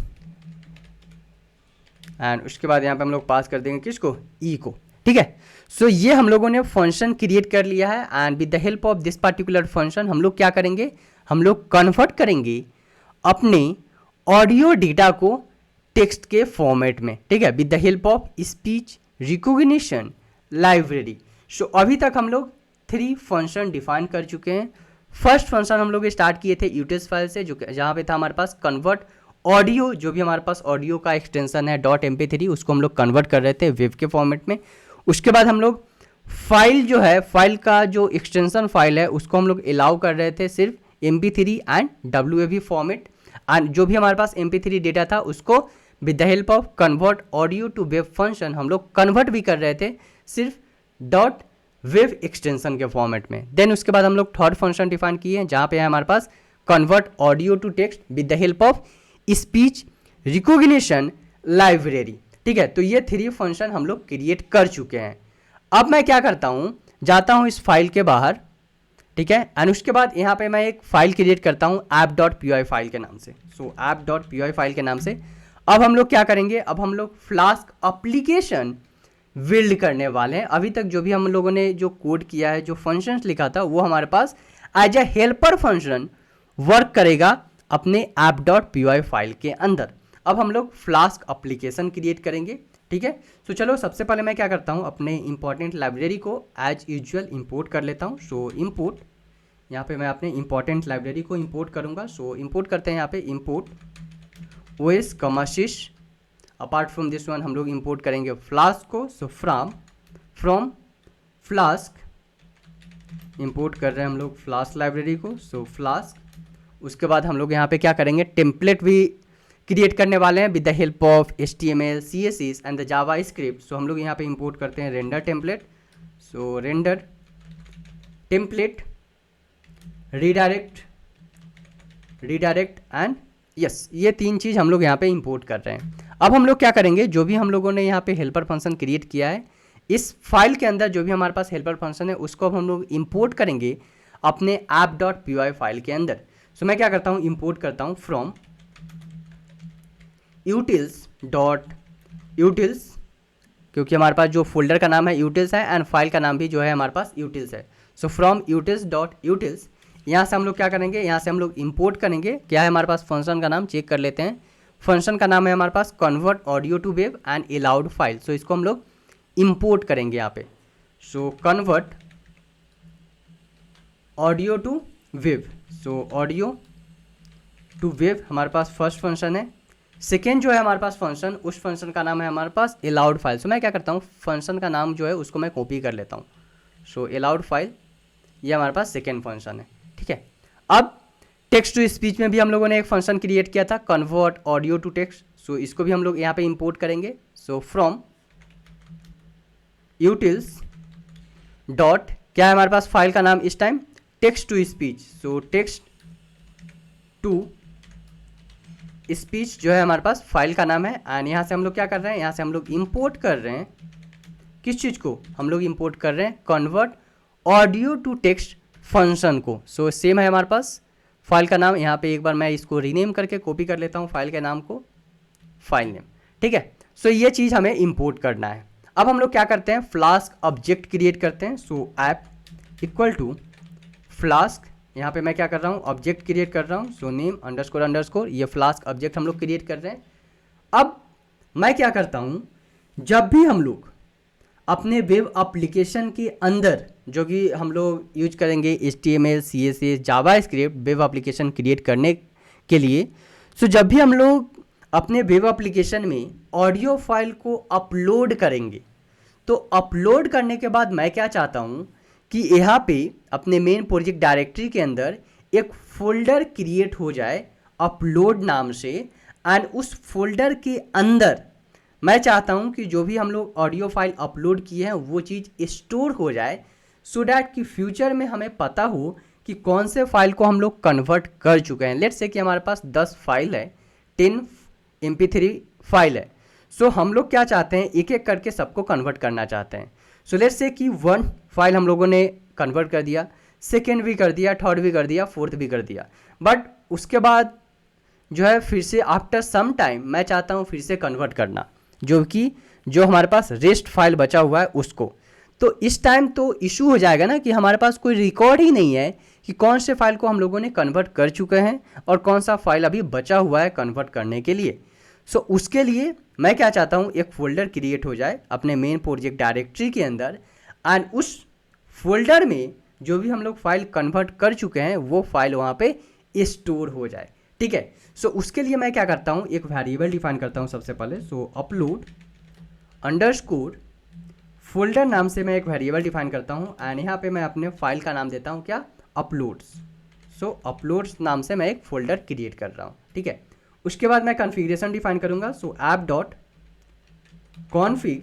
and उसके बाद यहाँ पे हम लोग पास कर देंगे किसको, ई को। ठीक है, सो ये हम लोगों ने फंक्शन क्रिएट कर लिया है, and with the help of this particular function हम लोग क्या करेंगे, हम लोग कन्वर्ट करेंगे अपने ऑडियो डेटा को टेक्स्ट के फॉर्मेट में। ठीक है, with the help of speech recognition library. So अभी तक हम लोग 3 फंक्शन डिफाइन कर चुके हैं। फर्स्ट फंक्शन हम लोग स्टार्ट किए थे यूटिल्स फाइल से, जो जहाँ पे था हमारे पास कन्वर्ट ऑडियो, जो भी हमारे पास ऑडियो का एक्सटेंशन है .mp3, उसको हम लोग कन्वर्ट कर रहे थे वेब के फॉर्मेट में। उसके बाद हम लोग फाइल जो है, फाइल का जो एक्सटेंशन फाइल है उसको हम लोग अलाउ कर रहे थे सिर्फ mp3 and WAV format, and जो भी हमारे पास mp3 डेटा था उसको with the help of convert audio to wav function हम लोग कन्वर्ट भी कर रहे थे सिर्फ .wav एक्सटेंशन के फॉर्मेट में। देन उसके बाद हम लोग थर्ड फंक्शन डिफाइन किए हैं जहाँ पे है हमारे पास convert audio to text with the help of speech recognition library. ठीक है, तो ये 3 फंक्शन हम लोग क्रिएट कर चुके हैं। अब मैं क्या करता हूँ, जाता हूँ इस फाइल के बाहर, ठीक है, एंड उसके बाद यहाँ पे मैं एक फाइल क्रिएट करता हूँ app.py फाइल के नाम से। सो app.py फाइल के नाम से अब हम लोग क्या करेंगे, अब हम लोग फ्लास्क एप्लीकेशन बिल्ड करने वाले हैं। अभी तक जो भी हम लोगों ने जो कोड किया है, जो फंक्शंस लिखा था, वो हमारे पास as a helper function work करेगा अपने app.py फाइल के अंदर। अब हम लोग फ्लास्क एप्लीकेशन क्रिएट करेंगे। ठीक है, तो चलो सबसे पहले मैं क्या करता हूँ, अपने इंपॉर्टेंट लाइब्रेरी को एज यूजुअल इंपोर्ट कर लेता हूँ। सो इंपोर्ट, यहाँ पे मैं अपने इंपॉर्टेंट लाइब्रेरी को इंपोर्ट करूँगा। सो इंपोर्ट करते हैं यहाँ पे इंपोर्ट OS कमाशिश, अपार्ट फ्रॉम दिस वन हम लोग इंपोर्ट करेंगे फ्लास्क को। सो फ्रॉम फ्लास्क इंपोर्ट कर रहे हैं हम लोग फ्लास्क लाइब्रेरी को। सो फ्लास्क, उसके बाद हम लोग यहाँ पे क्या करेंगे, टेम्पलेट भी क्रिएट करने वाले हैं with the help of HTML, CSS and the JavaScript. So हम लोग यहाँ पे इंपोर्ट करते हैं render template. So render template redirect and yes, ये 3 चीज़ हम लोग यहाँ पे इंपोर्ट कर रहे हैं। अब हम लोग क्या करेंगे, जो भी हम लोगों ने यहाँ पे हेल्पर फंक्शन क्रिएट किया है, इस फाइल के अंदर जो भी हमारे पास हेल्पर फंक्शन है उसको अब हम लोग इंपोर्ट करेंगे अपने app.py फाइल के अंदर। सो मैं क्या करता हूँ, इंपोर्ट करता हूँ फ्रॉम utils, क्योंकि हमारे पास जो फोल्डर का नाम है utils है एंड फाइल का नाम भी जो है हमारे पास utils है। सो फ्रॉम utils, यहाँ से हम लोग क्या करेंगे, यहाँ से हम लोग इंपोर्ट करेंगे, क्या है हमारे पास फंक्शन का नाम, चेक कर लेते हैं। फंक्शन का नाम है हमारे पास convert audio to web and allowed file. So इसको हम लोग इंपोर्ट करेंगे यहाँ पे। So convert audio to web, so audio to web हमारे पास फर्स्ट फंक्शन है। सेकेंड जो है हमारे पास फंक्शन, उस फंक्शन का नाम है हमारे पास अलाउड फाइल। सो मैं क्या करता हूँ, फंक्शन का नाम जो है उसको मैं कॉपी कर लेता हूँ। सो अलाउड फाइल, ये हमारे पास सेकेंड फंक्शन है। ठीक है, अब टेक्स्ट टू स्पीच में भी हम लोगों ने एक फंक्शन क्रिएट किया था, कन्वर्ट ऑडियो टू टेक्स्ट। सो इसको भी हम लोग यहाँ पे इंपोर्ट करेंगे। सो फ्रॉम यूटिल्स डॉट, क्या है हमारे पास फाइल का नाम इस time, text to speech. So text to speech जो है हमारे पास फाइल का नाम है। एंड यहाँ से हम लोग क्या कर रहे हैं, यहाँ से हम लोग इंपोर्ट कर रहे हैं किस चीज़ को, हम लोग इंपोर्ट कर रहे हैं convert audio to text function को। सो सेम है हमारे पास फाइल का नाम। यहाँ पे एक बार मैं इसको रीनेम करके कॉपी कर लेता हूँ फाइल के नाम को, फाइल नेम, ठीक है। सो ये चीज़ हमें इंपोर्ट करना है। अब हम लोग क्या करते हैं, फ्लास्क ऑब्जेक्ट क्रिएट करते हैं। So app equal to flask, यहाँ पे मैं क्या कर रहा हूँ, ऑब्जेक्ट क्रिएट कर रहा हूँ। सो नेम अंडरस्कोर अंडरस्कोर, ये फ्लास्क ऑब्जेक्ट हम लोग क्रिएट कर रहे हैं। अब मैं क्या करता हूँ, जब भी हम लोग अपने वेब एप्लीकेशन के अंदर, जो कि हम लोग यूज करेंगे HTML CSS JavaScript web application create करने के लिए, सो जब भी हम लोग अपने वेब एप्लीकेशन में ऑडियो फाइल को अपलोड करेंगे, तो अपलोड करने के बाद मैं क्या चाहता हूँ कि यहाँ पे अपने मेन प्रोजेक्ट डायरेक्टरी के अंदर एक फोल्डर क्रिएट हो जाए अपलोड नाम से। एंड उस फोल्डर के अंदर मैं चाहता हूँ कि जो भी हम लोग ऑडियो फाइल अपलोड किए हैं वो चीज़ स्टोर हो जाए, सो डैट कि फ्यूचर में हमें पता हो कि कौन से फाइल को हम लोग कन्वर्ट कर चुके हैं। लेट्स से कि हमारे पास 10 फाइल है, 10 MP3 फाइल है। सो हम लोग क्या चाहते हैं, एक एक करके सबको कन्वर्ट करना चाहते हैं। सो लेट्स से कि 1 फाइल हम लोगों ने कन्वर्ट कर दिया, सेकेंड भी कर दिया, थर्ड भी कर दिया, फोर्थ भी कर दिया, बट उसके बाद जो है फिर से आफ्टर सम टाइम मैं चाहता हूँ फिर से कन्वर्ट करना, जो हमारे पास रेस्ट फाइल बचा हुआ है उसको। तो इस टाइम तो इशू हो जाएगा ना कि हमारे पास कोई रिकॉर्ड ही नहीं है कि कौन से फाइल को हम लोगों ने कन्वर्ट कर चुके हैं और कौन सा फाइल अभी बचा हुआ है कन्वर्ट करने के लिए। सो उसके लिए मैं क्या चाहता हूँ, एक फोल्डर क्रिएट हो जाए अपने मेन प्रोजेक्ट डायरेक्टरी के अंदर, एंड उस फोल्डर में जो भी हम लोग फाइल कन्वर्ट कर चुके हैं वो फाइल वहाँ पे स्टोर हो जाए, ठीक है। सो उसके लिए मैं क्या करता हूँ, एक वेरिएबल डिफाइन करता हूँ सबसे पहले। सो अपलोड अंडरस्कोर फोल्डर नाम से मैं एक वेरिएबल डिफाइन करता हूँ। एंड यहाँ पे मैं अपने फाइल का नाम देता हूँ क्या, अपलोड्स। सो अपलोड्स नाम से मैं एक फोल्डर क्रिएट कर रहा हूँ, ठीक है। उसके बाद मैं कॉन्फ़िगरेशन डिफाइन करूँगा। सो ऐप डॉट कॉन्फ़िग,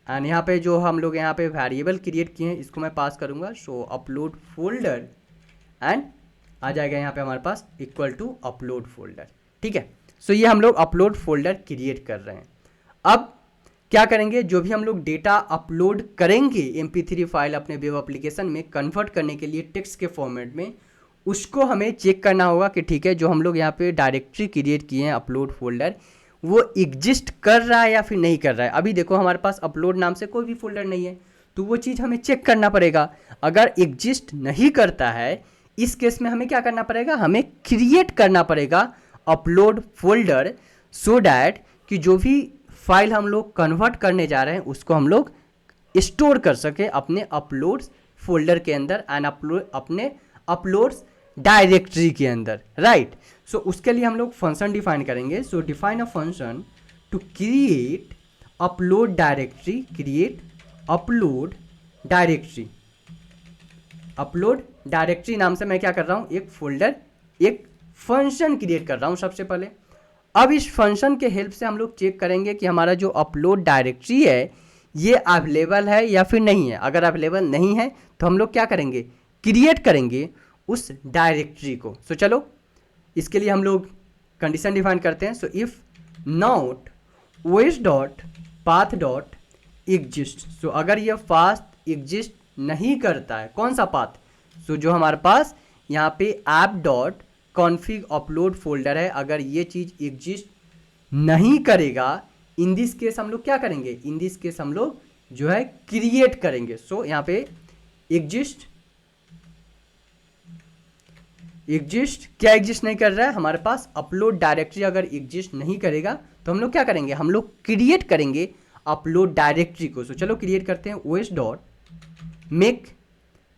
एंड यहाँ पे जो हम लोग यहाँ पे वेरिएबल क्रिएट किए हैं इसको मैं पास करूँगा। सो अपलोड फोल्डर, एंड आ जाएगा यहाँ पे हमारे पास इक्वल टू अपलोड फोल्डर, ठीक है। सो ये हम लोग अपलोड फोल्डर क्रिएट कर रहे हैं। अब क्या करेंगे, जो भी हम लोग डेटा अपलोड करेंगे MP3 फाइल अपने वेब एप्लीकेशन में कन्वर्ट करने के लिए टेक्स्ट के फॉर्मेट में, उसको हमें चेक करना होगा कि ठीक है जो हम लोग यहाँ पे डायरेक्टरी क्रिएट किए हैं अपलोड फोल्डर, वो एग्जिस्ट कर रहा है या फिर नहीं कर रहा है। अभी देखो हमारे पास अपलोड नाम से कोई भी फोल्डर नहीं है, तो वो चीज़ हमें चेक करना पड़ेगा। अगर एग्जिस्ट नहीं करता है, इस केस में हमें क्या करना पड़ेगा, हमें क्रिएट करना पड़ेगा अपलोड फोल्डर, सो डैट कि जो भी फाइल हम लोग कन्वर्ट करने जा रहे हैं उसको हम लोग स्टोर कर सके अपने अपलोड्स फोल्डर के अंदर एंड अपने अपलोड्स डायरेक्टरी के अंदर, राइट। सो उसके लिए हम लोग फंक्शन डिफाइन करेंगे। So define a function to create upload directory, create upload directory. Upload directory नाम से मैं क्या कर रहा हूँ, एक फोल्डर, एक फंक्शन क्रिएट कर रहा हूँ सबसे पहले। अब इस फंक्शन के हेल्प से हम लोग चेक करेंगे कि हमारा जो अपलोड डायरेक्टरी है ये अवेलेबल है या फिर नहीं है। अगर अवेलेबल नहीं है तो हम लोग क्या करेंगे, क्रिएट करेंगे उस डायरेक्टरी को। सो चलो इसके लिए हम लोग कंडीशन डिफाइन करते हैं। So if not OS dot path dot exist, so अगर ये पाथ एग्जिस्ट नहीं करता है, कौन सा पाथ, सो जो हमारे पास यहाँ पे app dot config upload folder है, अगर ये चीज़ एग्जिस्ट नहीं करेगा, इन दिस केस हम लोग क्या करेंगे, इन दिस केस हम लोग जो है क्रिएट करेंगे। सो यहाँ पे एग्जिस्ट क्या एग्जिस्ट नहीं कर रहा है, हमारे पास अपलोड डायरेक्टरी अगर एग्जिस्ट नहीं करेगा तो हम लोग क्या करेंगे, हम लोग क्रिएट करेंगे अपलोड डायरेक्टरी को। सो चलो क्रिएट करते हैं। OS dot make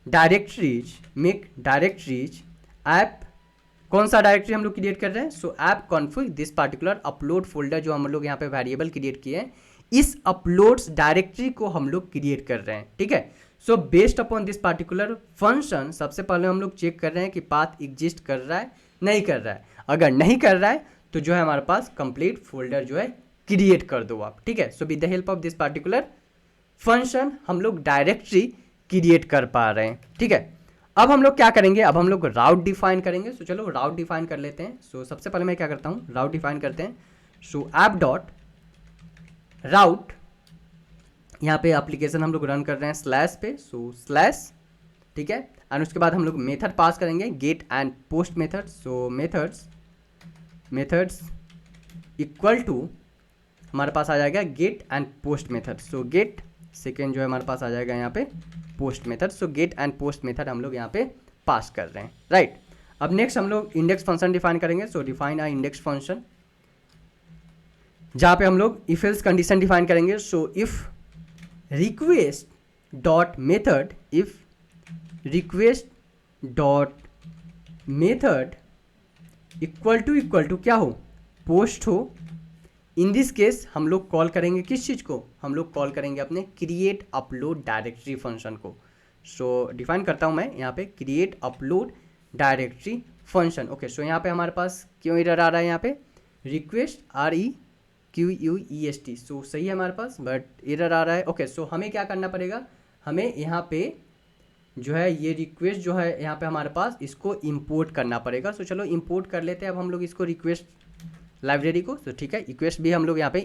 directories app, कौन सा डायरेक्टरी हम लोग क्रिएट कर रहे हैं, so app config this particular upload folder, जो हम लोग यहाँ पे वेरिएबल क्रिएट किए हैं, इस अपलोड्स डायरेक्टरी को हम लोग क्रिएट कर रहे हैं, ठीक है। So based upon this particular function सबसे पहले हम लोग चेक कर रहे हैं कि पाथ एग्जिस्ट कर रहा है नहीं कर रहा है। अगर नहीं कर रहा है तो जो है हमारे पास कंप्लीट फोल्डर जो है क्रिएट कर दो आप, ठीक है। So with the help of this particular function हम लोग डायरेक्टरी क्रिएट कर पा रहे हैं, ठीक है। अब हम लोग क्या करेंगे, अब हम लोग राउट डिफाइन करेंगे। सो चलो राउट डिफाइन कर लेते हैं। सो सबसे पहले मैं क्या करता हूँ, राउट डिफाइन करते हैं। सो ऐप डॉट राउट, यहाँ पे एप्लीकेशन हम लोग रन कर रहे हैं स्लैश पे, सो स्लैश, ठीक है। एंड उसके बाद हम लोग मेथड पास करेंगे get and post method. So methods equal to हमारे पास आ जाएगा get and post method. So get second जो है हमारे पास आ जाएगा यहाँ पे post method. So get and post method हम लोग यहाँ पे पास कर रहे हैं, राइट। अब नेक्स्ट हम लोग इंडेक्स फंक्शन डिफाइन करेंगे। So define a index function, जहाँ पे हम लोग इफ एल्स कंडीशन डिफाइन करेंगे। So if request dot method, if request dot method equal to क्या हो, पोस्ट हो। इन दिस केस हम लोग कॉल करेंगे किस चीज़ को, हम लोग कॉल करेंगे अपने क्रिएट अपलोड डायरेक्टरी फंक्शन को। सो डिफाइन करता हूँ मैं यहाँ पे create upload directory function. Okay, so यहाँ पे हमारे पास क्यों एरर आ रहा है, यहाँ पे रिक्वेस्ट REQUEST, सो सही है हमारे पास, बट एरर आ रहा है। ओके, सो हमें क्या करना पड़ेगा, हमें यहाँ पे जो है ये रिक्वेस्ट जो है यहाँ पे हमारे पास इसको इंपोर्ट करना पड़ेगा। सो चलो इंपोर्ट कर लेते हैं अब हम लोग इसको रिक्वेस्ट लाइब्रेरी को। तो ठीक है, रिक्वेस्ट भी हम लोग यहाँ पे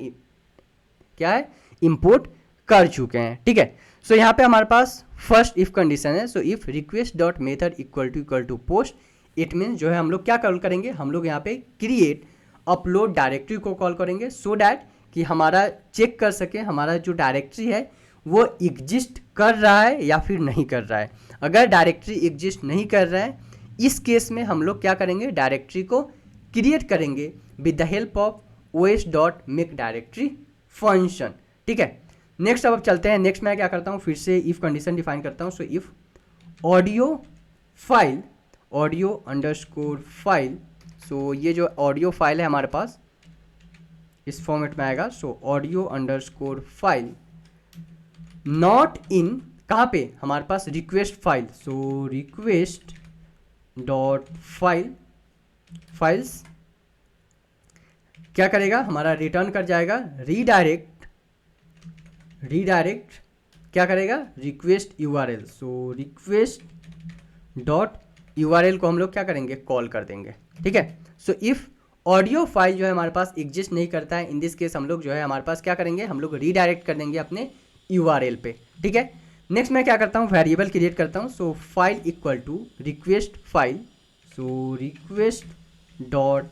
क्या है इंपोर्ट कर चुके हैं, ठीक है। सो यहाँ पे हमारे पास फर्स्ट इफ कंडीशन है। So if request dot method equal to post, it means जो है हम लोग क्या कॉल करेंगे, हम लोग यहाँ पे क्रिएट अपलोड डायरेक्टरी को कॉल करेंगे, सो डैट कि हमारा चेक कर सके हमारा जो डायरेक्टरी है वो एग्जिस्ट कर रहा है या फिर नहीं कर रहा है। अगर डायरेक्टरी एग्जिस्ट नहीं कर रहा है, इस केस में हम लोग क्या करेंगे, डायरेक्टरी को क्रिएट करेंगे with the help of os.makeDirectory function, ठीक है। नेक्स्ट अब चलते हैं, नेक्स्ट मैं क्या करता हूँ, फिर से इफ कंडीशन डिफाइन करता हूँ। So if audio file, audio underscore file, so ये जो ऑडियो फाइल है हमारे पास इस फॉर्मेट में आएगा। So audio underscore file not in, कहाँ पे हमारे पास request file. So request dot files क्या करेगा, हमारा रिटर्न कर जाएगा रीडायरेक्ट क्या करेगा, request URL। So request dot URL को हम लोग क्या करेंगे, कॉल कर देंगे, ठीक है। सो इफ ऑडियो फाइल जो है हमारे पास एग्जिस्ट नहीं करता है, इन दिस केस हम लोग जो है हमारे पास क्या करेंगे, हम लोग रीडायरेक्ट कर देंगे अपने URL पे, ठीक है। नेक्स्ट मैं क्या करता हूँ, वेरिएबल क्रिएट करता हूँ। So file equal to request file. So request dot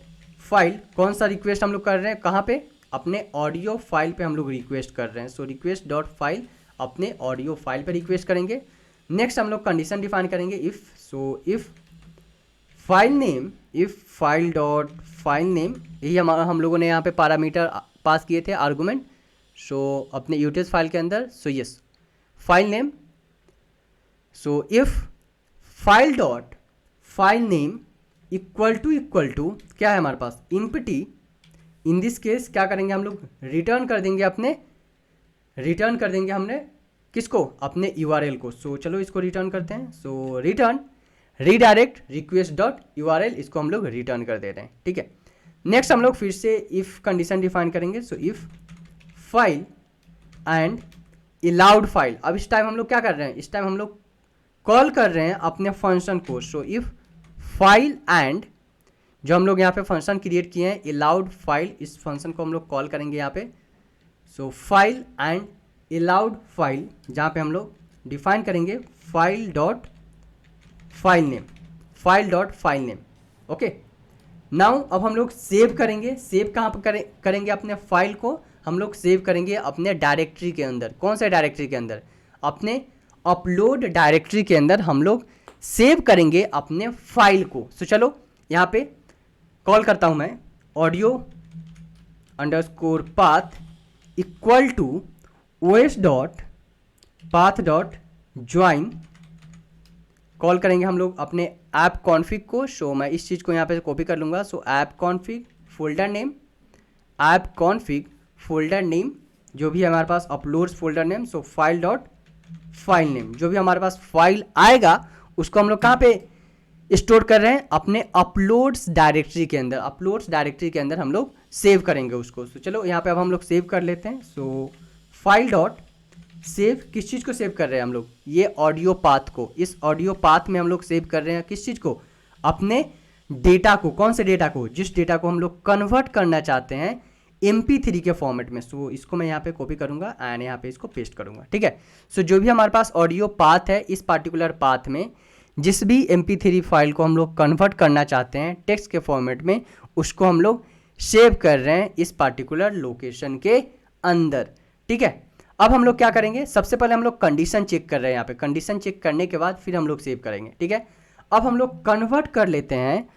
file, कौन सा रिक्वेस्ट हम लोग कर रहे हैं, कहाँ पे, अपने ऑडियो फाइल पे हम लोग रिक्वेस्ट कर रहे हैं। सो रिक्वेस्ट डॉट फाइल अपने ऑडियो फाइल पे रिक्वेस्ट करेंगे। नेक्स्ट हम लोग कंडीशन डिफाइन करेंगे if, so if file name, if file dot file name, यही हम लोगों ने यहाँ पे पैरामीटर पास किए थे आर्गुमेंट। सो अपने यूटीएस फाइल के अंदर, so yes file name. So if file dot file name equal to क्या है हमारे पास, इम्पटी। इन दिस केस क्या करेंगे हम लोग, रिटर्न कर देंगे हमने किसको, अपने URL को। सो चलो इसको रिटर्न करते हैं। So return redirect request dot URL, इसको हम लोग रिटर्न कर दे रहे हैं, ठीक है। नेक्स्ट हम लोग फिर से इफ कंडीशन डिफाइन करेंगे। So if file and allowed file, अब इस टाइम हम लोग क्या कर रहे हैं, इस टाइम हम लोग कॉल कर रहे हैं अपने फंक्शन को। सो इफ फाइल एंड, जो हम लोग यहाँ पे फंक्शन क्रिएट किए हैं अलाउड फाइल, इस फंक्शन को हम लोग कॉल करेंगे यहाँ पे। सो फाइल एंड अलाउड फाइल, जहाँ पे हम लोग डिफाइन करेंगे file dot file name, okay. Now अब हम लोग सेव करेंगे, सेव कहाँ पर करेंगे अपने फाइल को, हम लोग सेव करेंगे अपने डायरेक्टरी के अंदर। कौन से डायरेक्टरी के अंदर, अपने अपलोड डायरेक्टरी के अंदर हम लोग सेव करेंगे अपने फाइल को। सो चलो यहाँ पे कॉल करता हूँ मैं, audio underscore path equal to os dot path dot join, call करेंगे हम लोग अपने ऐप कॉन्फिग को। सो मैं इस चीज़ को यहाँ पे कॉपी कर लूँगा। सो app config folder name, app config folder name, जो भी हमारे पास uploads folder name. So file dot file name, जो भी हमारे पास फाइल आएगा उसको हम लोग कहाँ पे स्टोर कर रहे हैं अपने अपलोड्स डायरेक्टरी के अंदर। अपलोड्स डायरेक्टरी के अंदर हम लोग सेव करेंगे उसको। तो चलो यहाँ पे अब हम लोग सेव कर लेते हैं। सो फाइल डॉट सेव, किस चीज़ को सेव कर रहे हैं हम लोग, ये ऑडियो पाथ को। इस ऑडियो पाथ में हम लोग सेव कर रहे हैं किस चीज़ को, अपने डेटा को। कौन से डेटा को, जिस डेटा को हम लोग कन्वर्ट करना चाहते हैं MP3 के फॉर्मेट में। सो इसको मैं यहाँ पे कॉपी करूँगा एंड यहाँ पे इसको पेस्ट करूँगा, ठीक है। सो जो भी हमारे पास ऑडियो पाथ है, इस पार्टिकुलर पाथ में जिस भी MP3 फाइल को हम लोग कन्वर्ट करना चाहते हैं टेक्स्ट के फॉर्मेट में, उसको हम लोग सेव कर रहे हैं इस पार्टिकुलर लोकेशन के अंदर, ठीक है। अब हम लोग क्या करेंगे, सबसे पहले हम लोग कंडीशन चेक कर रहे हैं यहाँ पे। कंडीशन चेक करने के बाद फिर हम लोग सेव करेंगे, ठीक है। अब हम लोग कन्वर्ट कर लेते हैं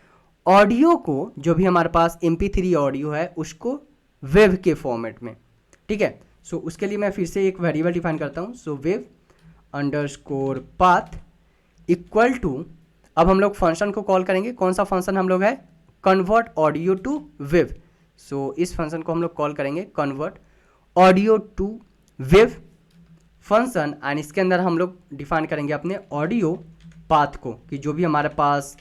ऑडियो को, जो भी हमारे पास MP3 ऑडियो है उसको वेव के फॉर्मेट में, ठीक है। सो उसके लिए मैं फिर से एक वेरिएबल डिफाइन करता हूँ। So wave underscore path equal to, अब हम लोग फंक्शन को कॉल करेंगे। कौन सा फंक्शन हम लोग है, convert audio to wave. So इस फंक्शन को हम लोग कॉल करेंगे convert audio to wave function and इसके अंदर हम लोग डिफाइन करेंगे अपने ऑडियो पाथ को, कि जो भी हमारे पास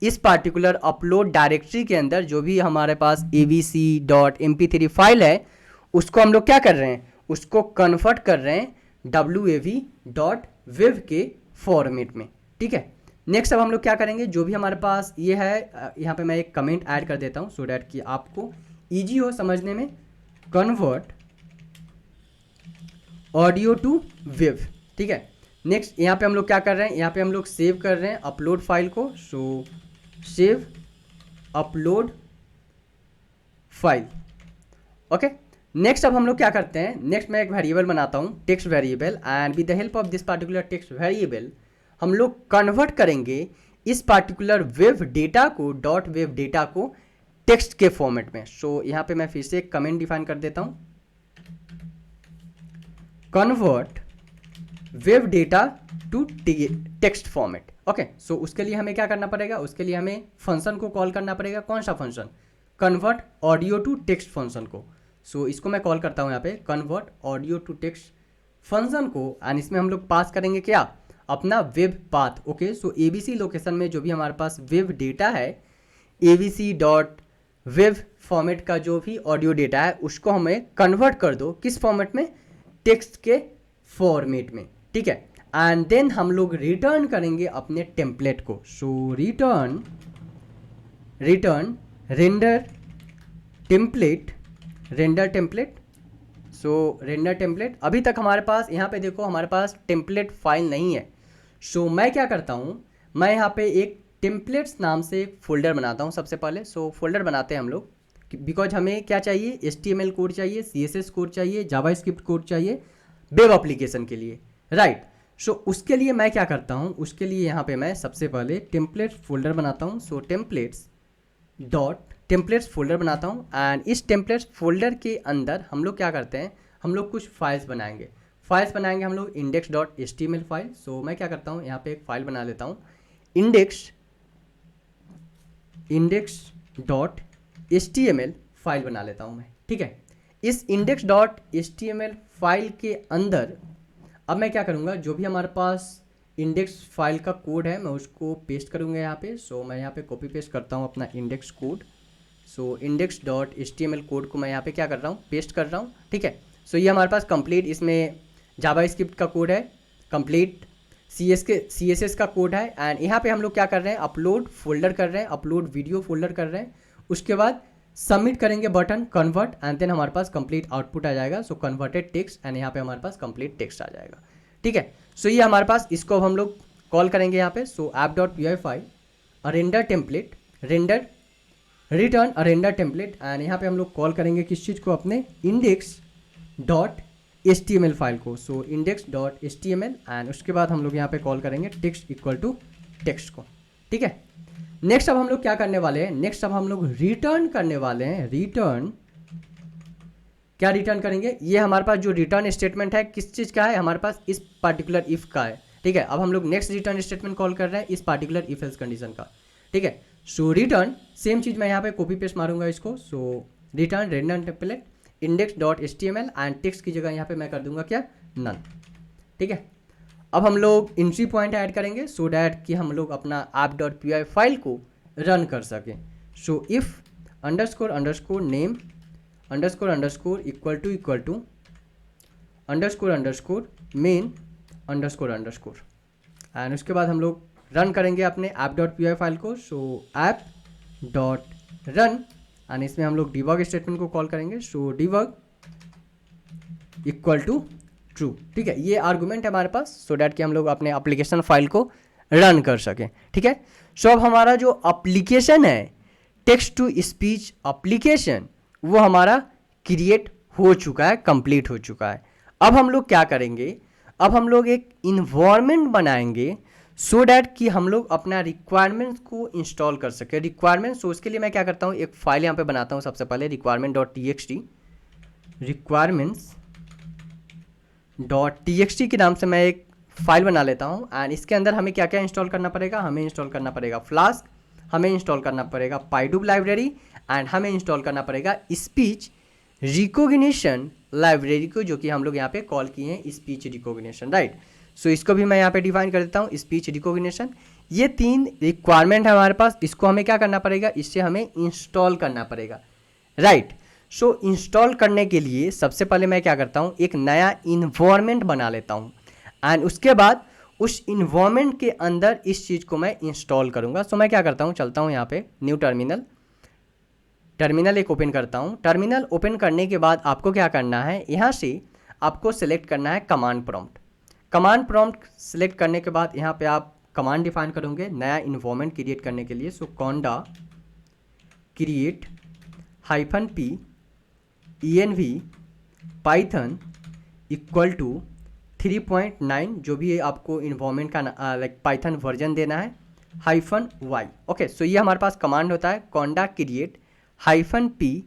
इस पार्टिकुलर अपलोड डायरेक्टरी के अंदर जो भी हमारे पास abc.mp3 फाइल है उसको हम लोग क्या कर रहे हैं, उसको कन्वर्ट कर रहे हैं wav.wav के फॉर्मेट में, ठीक है। नेक्स्ट अब हम लोग क्या करेंगे, जो भी हमारे पास ये है, यहाँ पे मैं एक कमेंट ऐड कर देता हूँ सो डैट कि आपको ईजी हो समझने में। कन्वर्ट ऑडियो टू वेव, ठीक है। नेक्स्ट यहाँ पे हम लोग क्या कर रहे हैं, यहाँ पे हम लोग सेव कर रहे हैं अपलोड फाइल को। सो save upload file, okay. Next अब हम लोग क्या करते हैं, नेक्स्ट मैं एक वेरिएबल बनाता हूँ text variable and with the help of this particular text variable हम लोग कन्वर्ट करेंगे इस पार्टिकुलर वेव डेटा को, डॉट वेव डेटा को टेक्स्ट के फॉर्मेट में। सो यहाँ पे मैं फिर से एक कमेंट डिफाइन कर देता हूँ, convert wave data to text format, okay. So उसके लिए हमें क्या करना पड़ेगा, उसके लिए हमें फंक्शन को कॉल करना पड़ेगा। कौन सा function, convert audio to text function को। सो इसको मैं कॉल करता हूँ यहाँ पे convert audio to text function को एंड इसमें हम लोग पास करेंगे क्या, अपना web path, okay. So ABC location में जो भी हमारे पास वेब डेटा है, abc.wav फॉर्मेट का जो भी ऑडियो डेटा है उसको हमें कन्वर्ट कर दो किस फॉर्मेट में, टेक्स्ट के फॉर्मेट में, ठीक है। एंड देन हम लोग रिटर्न करेंगे अपने टेम्पलेट को। सो return render template. So render template, अभी तक हमारे पास यहाँ पे देखो हमारे पास टेम्पलेट फाइल नहीं है। सो मैं क्या करता हूँ, मैं यहाँ पे एक टेम्पलेट्स नाम से एक फोल्डर बनाता हूँ सबसे पहले। सो फोल्डर बनाते हैं हम लोग, बिकॉज हमें क्या चाहिए, HTML कोड चाहिए, CSS कोड चाहिए, जावास्क्रिप्ट कोड चाहिए वेब एप्लीकेशन के लिए, राइट। सो उसके लिए मैं क्या करता हूँ, उसके लिए यहाँ पे मैं सबसे पहले टेम्पलेट्स फोल्डर बनाता हूँ। सो टेम्पलेट्स फोल्डर बनाता हूँ एंड इस टेम्पलेट्स फोल्डर के अंदर हम लोग क्या करते हैं, हम लोग कुछ फाइल्स बनाएंगे हम लोग index.html फाइल। सो मैं क्या करता हूँ, यहाँ पे एक फाइल बना लेता हूँ index.html फाइल बना लेता हूँ मैं, ठीक है। इस index.html फाइल के अंदर अब मैं क्या करूँगा, जो भी हमारे पास इंडेक्स फाइल का कोड है मैं उसको पेस्ट करूँगा यहाँ पे। सो मैं यहाँ पे कॉपी पेस्ट करता हूँ अपना इंडेक्स कोड। सो index.html कोड को मैं यहाँ पे क्या कर रहा हूँ, पेस्ट कर रहा हूँ, ठीक है। सो ये हमारे पास कंप्लीट, इसमें जावास्क्रिप्ट का कोड है, कंप्लीट CSS का कोड है एंड यहाँ पे हम लोग क्या कर रहे हैं, अपलोड फोल्डर कर रहे हैं, अपलोड वीडियो फोल्डर कर रहे हैं। उसके बाद सबमिट करेंगे बटन कन्वर्ट एंड देन हमारे पास कंप्लीट आउटपुट आ जाएगा। सो कन्वर्टेड टेक्स्ट एंड यहाँ पे हमारे पास कंप्लीट टेक्स्ट आ जाएगा, ठीक है। सो ये हमारे पास, इसको अब हम लोग कॉल करेंगे यहाँ पे। सो app.py file render template, return render template and यहाँ पे हम लोग कॉल करेंगे किस चीज़ को, अपने index.html फाइल को। सो index.html एंड उसके बाद हम लोग यहाँ पे कॉल करेंगे टेक्स्ट इक्वल टू टेक्स्ट को, ठीक है। नेक्स्ट अब हम लोग क्या करने वाले हैं, नेक्स्ट अब हम लोग रिटर्न करने वाले हैं। क्या रिटर्न करेंगे, ये हमारे पास जो रिटर्न स्टेटमेंट है किस चीज़ का है, हमारे पास इस पार्टिकुलर इफ़ का है, ठीक है। अब हम लोग नेक्स्ट रिटर्न स्टेटमेंट कॉल कर रहे हैं इस पार्टिकुलर इफ एल्स कंडीशन का, ठीक है। सो रिटर्न सेम चीज़ मैं यहाँ पे कॉपी पेस्ट मारूंगा इसको। So return render template index.html and text की जगह यहाँ पे मैं कर दूंगा क्या, नन, ठीक है।
अब हम लोग एंट्री पॉइंट ऐड करेंगे सो डैट कि हम लोग अपना app.py फाइल को रन कर सकें। So if underscore underscore name underscore underscore equal to underscore underscore main underscore underscore and उसके बाद हम लोग रन करेंगे अपने app.py फाइल को। सो app.run एंड इसमें हम लोग डिबग स्टेटमेंट को कॉल करेंगे। सो डिबग इक्वल टू ट्रू, ठीक है, ये आर्गुमेंट है हमारे पास सो डैट कि हम लोग अपने एप्लीकेशन फाइल को रन कर सकें, ठीक है। सो अब हमारा जो एप्लीकेशन है टेक्स्ट टू स्पीच एप्लीकेशन वो हमारा क्रिएट हो चुका है, कंप्लीट हो चुका है। अब हम लोग क्या करेंगे, अब हम लोग एक इन्वायरमेंट बनाएंगे सो डैट कि हम लोग अपना रिक्वायरमेंट्स को इंस्टॉल कर सके। रिक्वायरमेंट, सो उसके लिए मैं क्या करता हूँ, एक फाइल यहाँ पे बनाता हूँ सबसे पहले requirement.txt, requirements.txt के नाम से मैं एक फाइल बना लेता हूँ एंड इसके अंदर हमें क्या क्या इंस्टॉल करना पड़ेगा, हमें इंस्टॉल करना पड़ेगा फ्लास्क, हमें इंस्टॉल करना पड़ेगा पाइडूब लाइब्रेरी एंड हमें इंस्टॉल करना पड़ेगा स्पीच रिकॉग्निशन लाइब्रेरी को, जो कि हम लोग यहाँ पे कॉल किए हैं स्पीच रिकॉग्निशन, राइट। सो इसको भी मैं यहाँ पे डिफाइन कर देता हूँ स्पीच रिकॉग्निशन। ये 3 रिक्वायरमेंट है हमारे पास, इसको हमें क्या करना पड़ेगा, इससे हमें इंस्टॉल करना पड़ेगा, राइट। सो इंस्टॉल करने के लिए सबसे पहले मैं क्या करता हूँ, एक नया इन्वायरमेंट बना लेता हूँ एंड उसके बाद उस इन्वायरमेंट के अंदर इस चीज़ को मैं इंस्टॉल करूँगा। सो मैं क्या करता हूँ, चलता हूँ यहाँ पे न्यू टर्मिनल एक ओपन करता हूँ। टर्मिनल ओपन करने के बाद आपको क्या करना है, यहाँ से आपको सेलेक्ट करना है command prompt. Command prompt select करने के बाद यहाँ पे आप कमांड डिफाइन करोगे नया इन्वायरमेंट क्रिएट करने के लिए। So conda create -p env python equal to 3.9, जो भी आपको इन्वायरमेंट का लाइक पाइथन वर्जन देना है -y। ओके, सो ये हमारे पास कमांड होता है conda create -p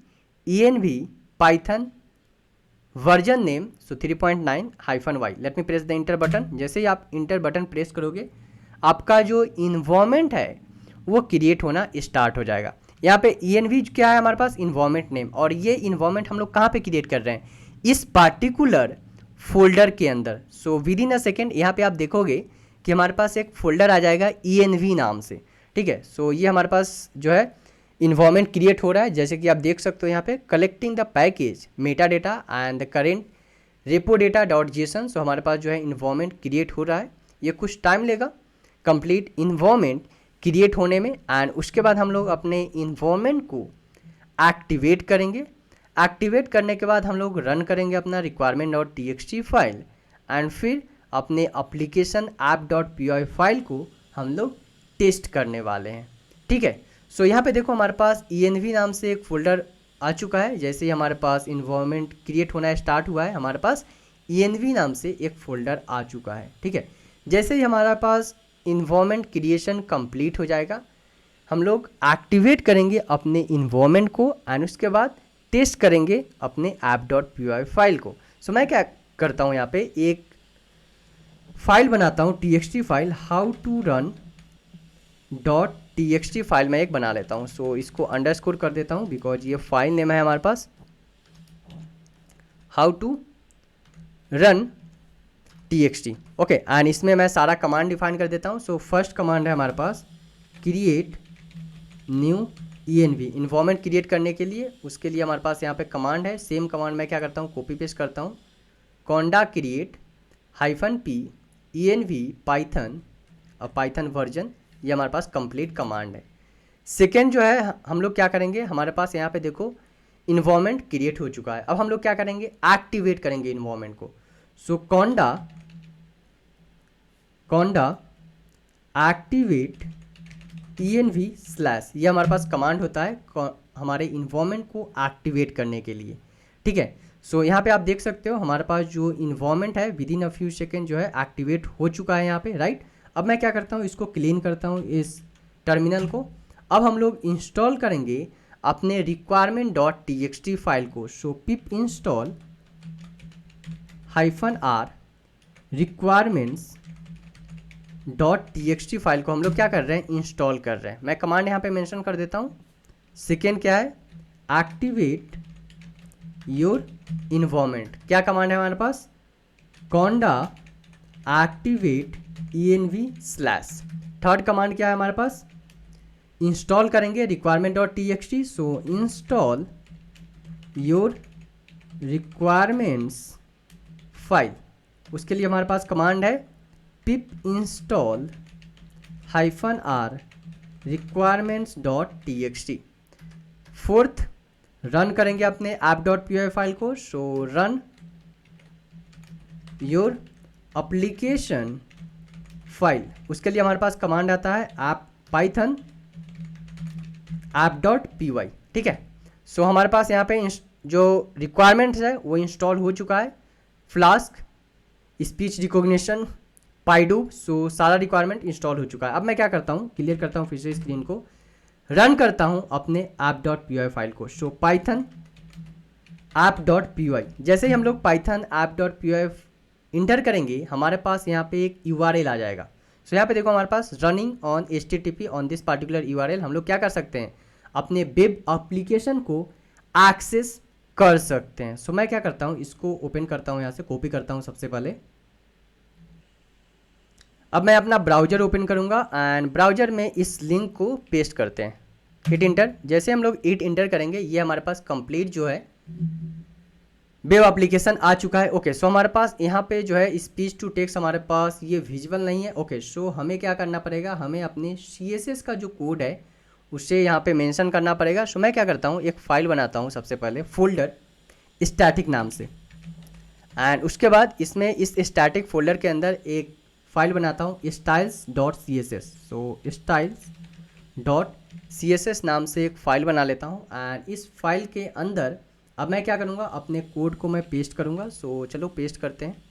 env python version name, so 3.9 -y। Let me press the inter button. जैसे ही आप इंटर बटन प्रेस करोगे आपका जो इन्वायरमेंट है वो क्रिएट होना स्टार्ट हो जाएगा। यहाँ पे env क्या है हमारे पास, इन्वायरमेंट नेम, और ये इन्वायरमेंट हम लोग कहाँ पे क्रिएट कर रहे हैं, इस पार्टिकुलर फोल्डर के अंदर। So with in a second यहाँ पे आप देखोगे कि हमारे पास एक फोल्डर आ जाएगा env नाम से, ठीक है। सो ये हमारे पास जो है इन्वायरमेंट क्रिएट हो रहा है, जैसे कि आप देख सकते हो यहाँ पे collecting the package Meta data and the current repo data .json। सो हमारे पास जो है इन्वायरमेंट क्रिएट हो रहा है, ये कुछ टाइम लेगा कंप्लीट इन्वायरमेंट क्रिएट होने में एंड उसके बाद हम लोग अपने इन्वायरमेंट को एक्टिवेट करेंगे। एक्टिवेट करने के बाद हम लोग रन करेंगे अपना requirement.txt फाइल एंड फिर अपने एप्लीकेशन app.py फाइल को हम लोग टेस्ट करने वाले हैं, ठीक है। सो यहाँ पे देखो हमारे पास env नाम से एक फोल्डर आ चुका है। जैसे ही हमारे पास इन्वायरमेंट क्रिएट होना स्टार्ट हुआ है हमारे पास env नाम से एक फोल्डर आ चुका है, ठीक है। जैसे ही हमारे पास इन्वायरमेंट क्रिएशन कंप्लीट हो जाएगा हम लोग एक्टिवेट करेंगे अपने इन्वायरमेंट को एंड उसके बाद टेस्ट करेंगे अपने app.py फाइल को। सो मैं क्या करता हूँ, यहाँ पे एक फाइल बनाता हूँ txt file, how to run .txt file मैं एक बना लेता हूँ। सो इसको अंडरस्कोर कर देता हूँ बिकॉज ये फाइल नेम है हमारे पास how to run txt, okay. And इसमें मैं सारा कमांड डिफाइन कर देता हूँ। सो फर्स्ट कमांड है हमारे पास create new env, environment create करने के लिए उसके लिए हमारे पास यहाँ पे कमांड है। सेम कमांड मैं क्या करता हूँ, कॉपी पेस्ट करता हूँ conda create -p env python Python version, ये हमारे पास कंप्लीट कमांड है। सेकेंड जो है हम लोग क्या करेंगे, हमारे पास यहाँ पे देखो इन्वायरमेंट क्रिएट हो चुका है। अब हम लोग क्या करेंगे, एक्टिवेट करेंगे इन्वायरमेंट को। सो conda एक्टिवेट env / ये हमारे पास कमांड होता है हमारे इन्वायरमेंट को एक्टिवेट करने के लिए, ठीक है। सो यहाँ पे आप देख सकते हो हमारे पास जो इन्वायरमेंट है with in a few second जो है एक्टिवेट हो चुका है यहाँ पे, राइट। अब मैं क्या करता हूँ, इसको क्लीन करता हूँ इस टर्मिनल को। अब हम लोग इंस्टॉल करेंगे अपने requirement.txt फाइल को। So pip install -r requirements.txt file को हम लोग क्या कर रहे हैं, इंस्टॉल कर रहे हैं। मैं कमांड यहाँ पे मेंशन कर देता हूँ। सेकेंड क्या है, एक्टिवेट योर इन्वायरमेंट। क्या कमांड है हमारे पास, conda activate env/। Third command क्या है हमारे पास, इंस्टॉल करेंगे requirement.txt। So install your requirements file. उसके लिए हमारे पास कमांड है pip install -r requirements.txt। Fourth, run करेंगे अपने app.py फाइल को। सो रन योर एप्लीकेशन फाइल। उसके लिए हमारे पास कमांड आता है python app.py। ठीक है। सो हमारे पास यहाँ पे जो रिक्वायरमेंट्स है वो इंस्टॉल हो चुका है, फ्लास्क, स्पीच रिकॉग्निशन, पाइडू। सो सारा रिक्वायरमेंट इंस्टॉल हो चुका है। अब मैं क्या करता हूँ, क्लियर करता हूँ फिर से स्क्रीन को, रन करता हूँ अपने app.py फाइल को। सो python app.py, जैसे ही हम लोग python app.py इंटर करेंगे हमारे पास यहाँ पे एक URL आ जाएगा। सो यहाँ पे देखो हमारे पास running on HTTP on this particular URL। हम लोग क्या कर सकते हैं, अपने वेब एप्लीकेशन को एक्सेस कर सकते हैं। सो मैं क्या करता हूँ, इसको ओपन करता हूँ, यहाँ से कॉपी करता हूँ सबसे पहले। अब मैं अपना ब्राउजर ओपन करूँगा एंड ब्राउजर में इस लिंक को पेस्ट करते हैं, हिट इंटर। जैसे हम लोग हिट इंटर करेंगे ये हमारे पास कंप्लीट जो है वेब एप्लीकेशन आ चुका है। ओके, सो हमारे पास यहाँ पे जो है स्पीच टू टेक्स्ट हमारे पास ये विजुअल नहीं है। ओके, सो हमें क्या करना पड़ेगा, हमें अपने CSS का जो कोड है उसे यहाँ पे मेंशन करना पड़ेगा। सो मैं क्या करता हूँ, एक फाइल बनाता हूँ सबसे पहले, फोल्डर स्टैटिक नाम से, एंड उसके बाद इसमें इस स्टैटिक फोल्डर के अंदर एक फाइल बनाता हूँ styles.css। सो styles.css नाम से एक फाइल बना लेता हूँ एंड इस फाइल के अंदर अब मैं क्या करूँगा, अपने कोड को मैं पेस्ट करूँगा। सो चलो पेस्ट करते हैं,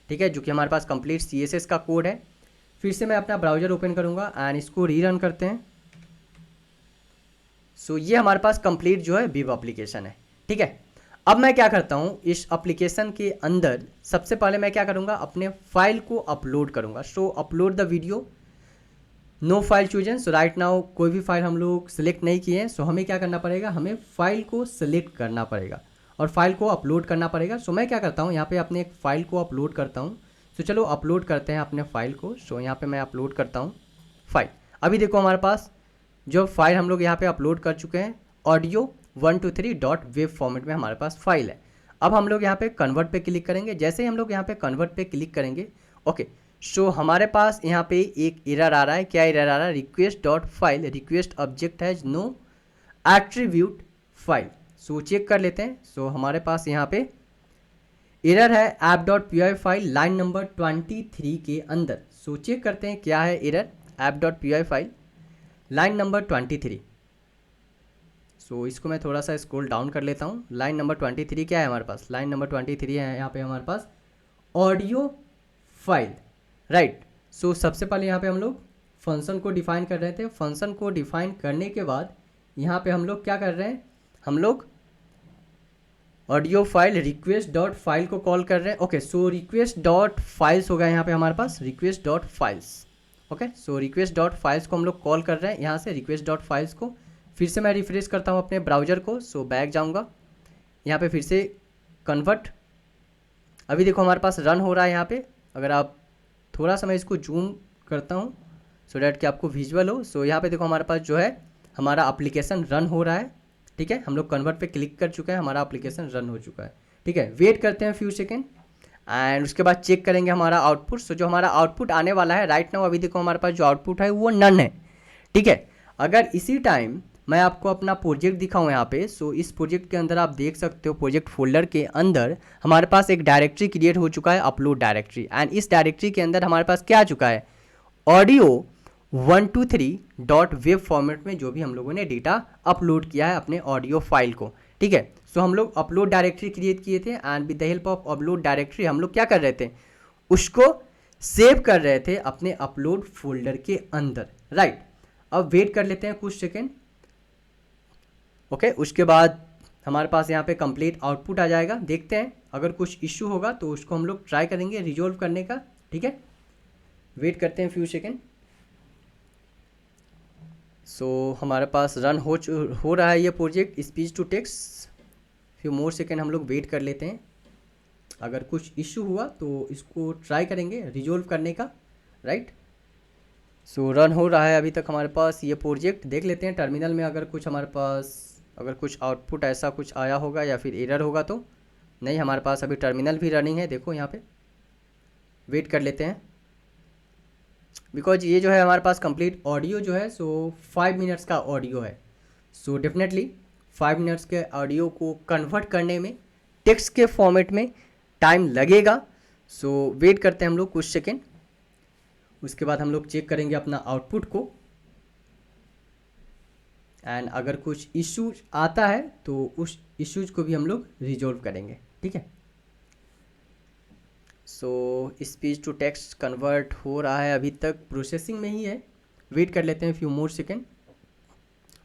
ठीक है, जो कि हमारे पास कंप्लीट CSS का कोड है। फिर से मैं अपना ब्राउजर ओपन करूँगा एंड इसको रीरन करते हैं। सो ये हमारे पास कंप्लीट जो है वेब एप्लीकेशन है। ठीक है, अब मैं क्या करता हूँ, इस एप्लीकेशन के अंदर सबसे पहले मैं क्या करूँगा, अपने फाइल को अपलोड करूँगा। So upload the video, no file chosen. So right now कोई भी फाइल हम लोग सिलेक्ट नहीं किए हैं। सो हमें क्या करना पड़ेगा, हमें फाइल को सिलेक्ट करना पड़ेगा और फाइल को अपलोड करना पड़ेगा। सो मैं क्या करता हूँ, यहाँ पे अपने एक फाइल को अपलोड करता हूँ। सो चलो अपलोड करते हैं अपने फाइल को। सो यहाँ पे मैं अपलोड करता हूँ फाइल। अभी देखो हमारे पास जो फाइल हम लोग यहाँ पे अपलोड कर चुके हैं, audio123.web फॉर्मेट में हमारे पास फाइल है। अब हम लोग यहाँ पे कन्वर्ट पे क्लिक करेंगे। जैसे ही हम लोग यहाँ पे कन्वर्ट पे क्लिक करेंगे, ओके, सो हमारे पास यहाँ पे एक एरर आ रहा है। क्या एरर आ रहा है, request.file request object has no attribute file. So check कर लेते हैं। सो हमारे पास यहाँ पे एरर है app.py फाइल लाइन नंबर 23 के अंदर। सो चेक करते हैं क्या है error, app.py file line number 23। सो इसको मैं थोड़ा सा स्क्रॉल डाउन कर लेता हूँ। लाइन नंबर 23 क्या है हमारे पास, लाइन नंबर 23 है यहाँ पे हमारे पास ऑडियो फाइल, राइट। सो सबसे पहले यहाँ पे हम लोग फंक्शन को डिफाइन कर रहे थे। फंक्शन को डिफाइन करने के बाद यहाँ पे हम लोग क्या कर रहे हैं, हम लोग audio file request dot file को कॉल कर रहे हैं। Okay, so request dot files हो गया यहाँ पे हमारे पास, request dot files. Okay, so request dot files को हम लोग कॉल कर रहे हैं यहाँ से, रिक्वेस्ट डॉट फाइल्स को। फिर से मैं रिफ्रेश करता हूँ अपने ब्राउजर को। सो बैक जाऊँगा, यहाँ पे फिर से कन्वर्ट। अभी देखो हमारे पास रन हो रहा है यहाँ पे। अगर आप थोड़ा सा मैं इसको जूम करता हूँ सो डैट कि आपको विजुअल हो। सो यहाँ पे देखो हमारे पास जो है हमारा एप्लीकेशन रन हो रहा है। ठीक है, हम लोग कन्वर्ट पे क्लिक कर चुके हैं, हमारा एप्लीकेशन रन हो चुका है। ठीक है, वेट करते हैं फ्यू सेकेंड एंड उसके बाद चेक करेंगे हमारा आउटपुट। सो जो हमारा आउटपुट आने वाला है राइट नाउ, अभी देखो हमारे पास जो आउटपुट है वो नन है। ठीक है, अगर इसी टाइम मैं आपको अपना प्रोजेक्ट दिखाऊं यहाँ पे, सो इस प्रोजेक्ट के अंदर आप देख सकते हो प्रोजेक्ट फोल्डर के अंदर हमारे पास एक डायरेक्टरी क्रिएट हो चुका है, अपलोड डायरेक्टरी। एंड इस डायरेक्टरी के अंदर हमारे पास क्या आ चुका है, audio123.web फॉर्मेट में जो भी हम लोगों ने डेटा अपलोड किया है अपने ऑडियो फाइल को। ठीक है, सो हम लोग अपलोड डायरेक्टरी क्रिएट किए थे and with the help of upload directory हम लोग क्या कर रहे थे, उसको सेव कर रहे थे अपने अपलोड फोल्डर के अंदर, राइट। अब वेट कर लेते हैं कुछ सेकेंड। ओके, उसके बाद हमारे पास यहाँ पे कंप्लीट आउटपुट आ जाएगा। देखते हैं अगर कुछ इश्यू होगा तो उसको हम लोग ट्राई करेंगे रिजोल्व करने का। ठीक है, वेट करते हैं फ्यू सेकेंड। सो हमारे पास रन हो रहा है ये project speech to text. Few more second हम लोग वेट कर लेते हैं अगर कुछ इश्यू हुआ तो इसको ट्राई करेंगे रिजोल्व करने का, राइट। सो रन हो रहा है अभी तक हमारे पास ये प्रोजेक्ट। देख लेते हैं टर्मिनल में अगर कुछ हमारे पास अगर कुछ आउटपुट ऐसा कुछ आया होगा या फिर एरर होगा तो। नहीं, हमारे पास अभी टर्मिनल भी रनिंग है, देखो यहाँ पे। वेट कर लेते हैं बिकॉज ये जो है हमारे पास कंप्लीट ऑडियो जो है सो 5 मिनट्स का ऑडियो है। सो डेफिनेटली 5 मिनट्स के ऑडियो को कन्वर्ट करने में टेक्स्ट के फॉर्मेट में टाइम लगेगा। सो वेट करते हैं हम लोग कुछ सेकेंड, उसके बाद हम लोग चेक करेंगे अपना आउटपुट को एंड अगर कुछ इश्यूज आता है तो उस इश्यूज को भी हम लोग रिजॉल्व करेंगे, ठीक है। सो स्पीच टू टेक्स्ट कन्वर्ट हो रहा है, अभी तक प्रोसेसिंग में ही है, वेट कर लेते हैं फ्यू मोर सेकेंड।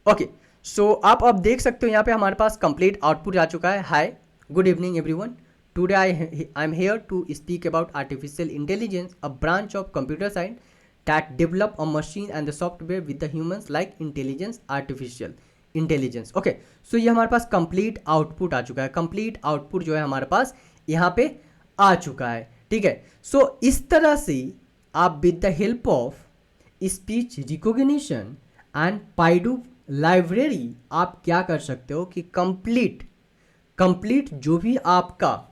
ओके, सो आप अब देख सकते हो यहाँ पे हमारे पास कंप्लीट आउटपुट आ चुका है। Hi, good evening everyone, today I am here to speak about artificial intelligence, a branch of computer science that develop a machine and the software with the humans like intelligence, artificial intelligence। Okay, so ये हमारे पास complete output आ चुका है। Complete output जो है हमारे पास यहाँ पे आ चुका है, ठीक है। सो इस तरह से आप with the help of speech recognition and pydub library आप क्या कर सकते हो कि कंप्लीट जो भी आपका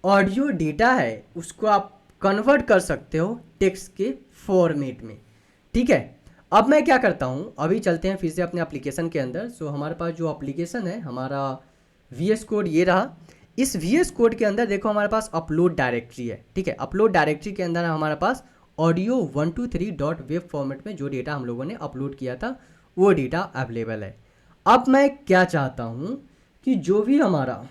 ऑडियो डेटा है उसको आप कन्वर्ट कर सकते हो टेक्स्ट के फॉर्मेट में, ठीक है। अब मैं क्या करता हूँ, अभी चलते हैं फिर से अपने एप्लीकेशन के अंदर। सो हमारे पास जो एप्लीकेशन है हमारा VS कोड ये रहा। इस VS कोड के अंदर देखो हमारे पास अपलोड डायरेक्टरी है, ठीक है। अपलोड डायरेक्टरी के अंदर हमारे पास ऑडियो 123.web फॉर्मेट में जो डेटा हम लोगों ने अपलोड किया था वो डेटा अवेलेबल है। अब मैं क्या चाहता हूँ कि जो भी हमारा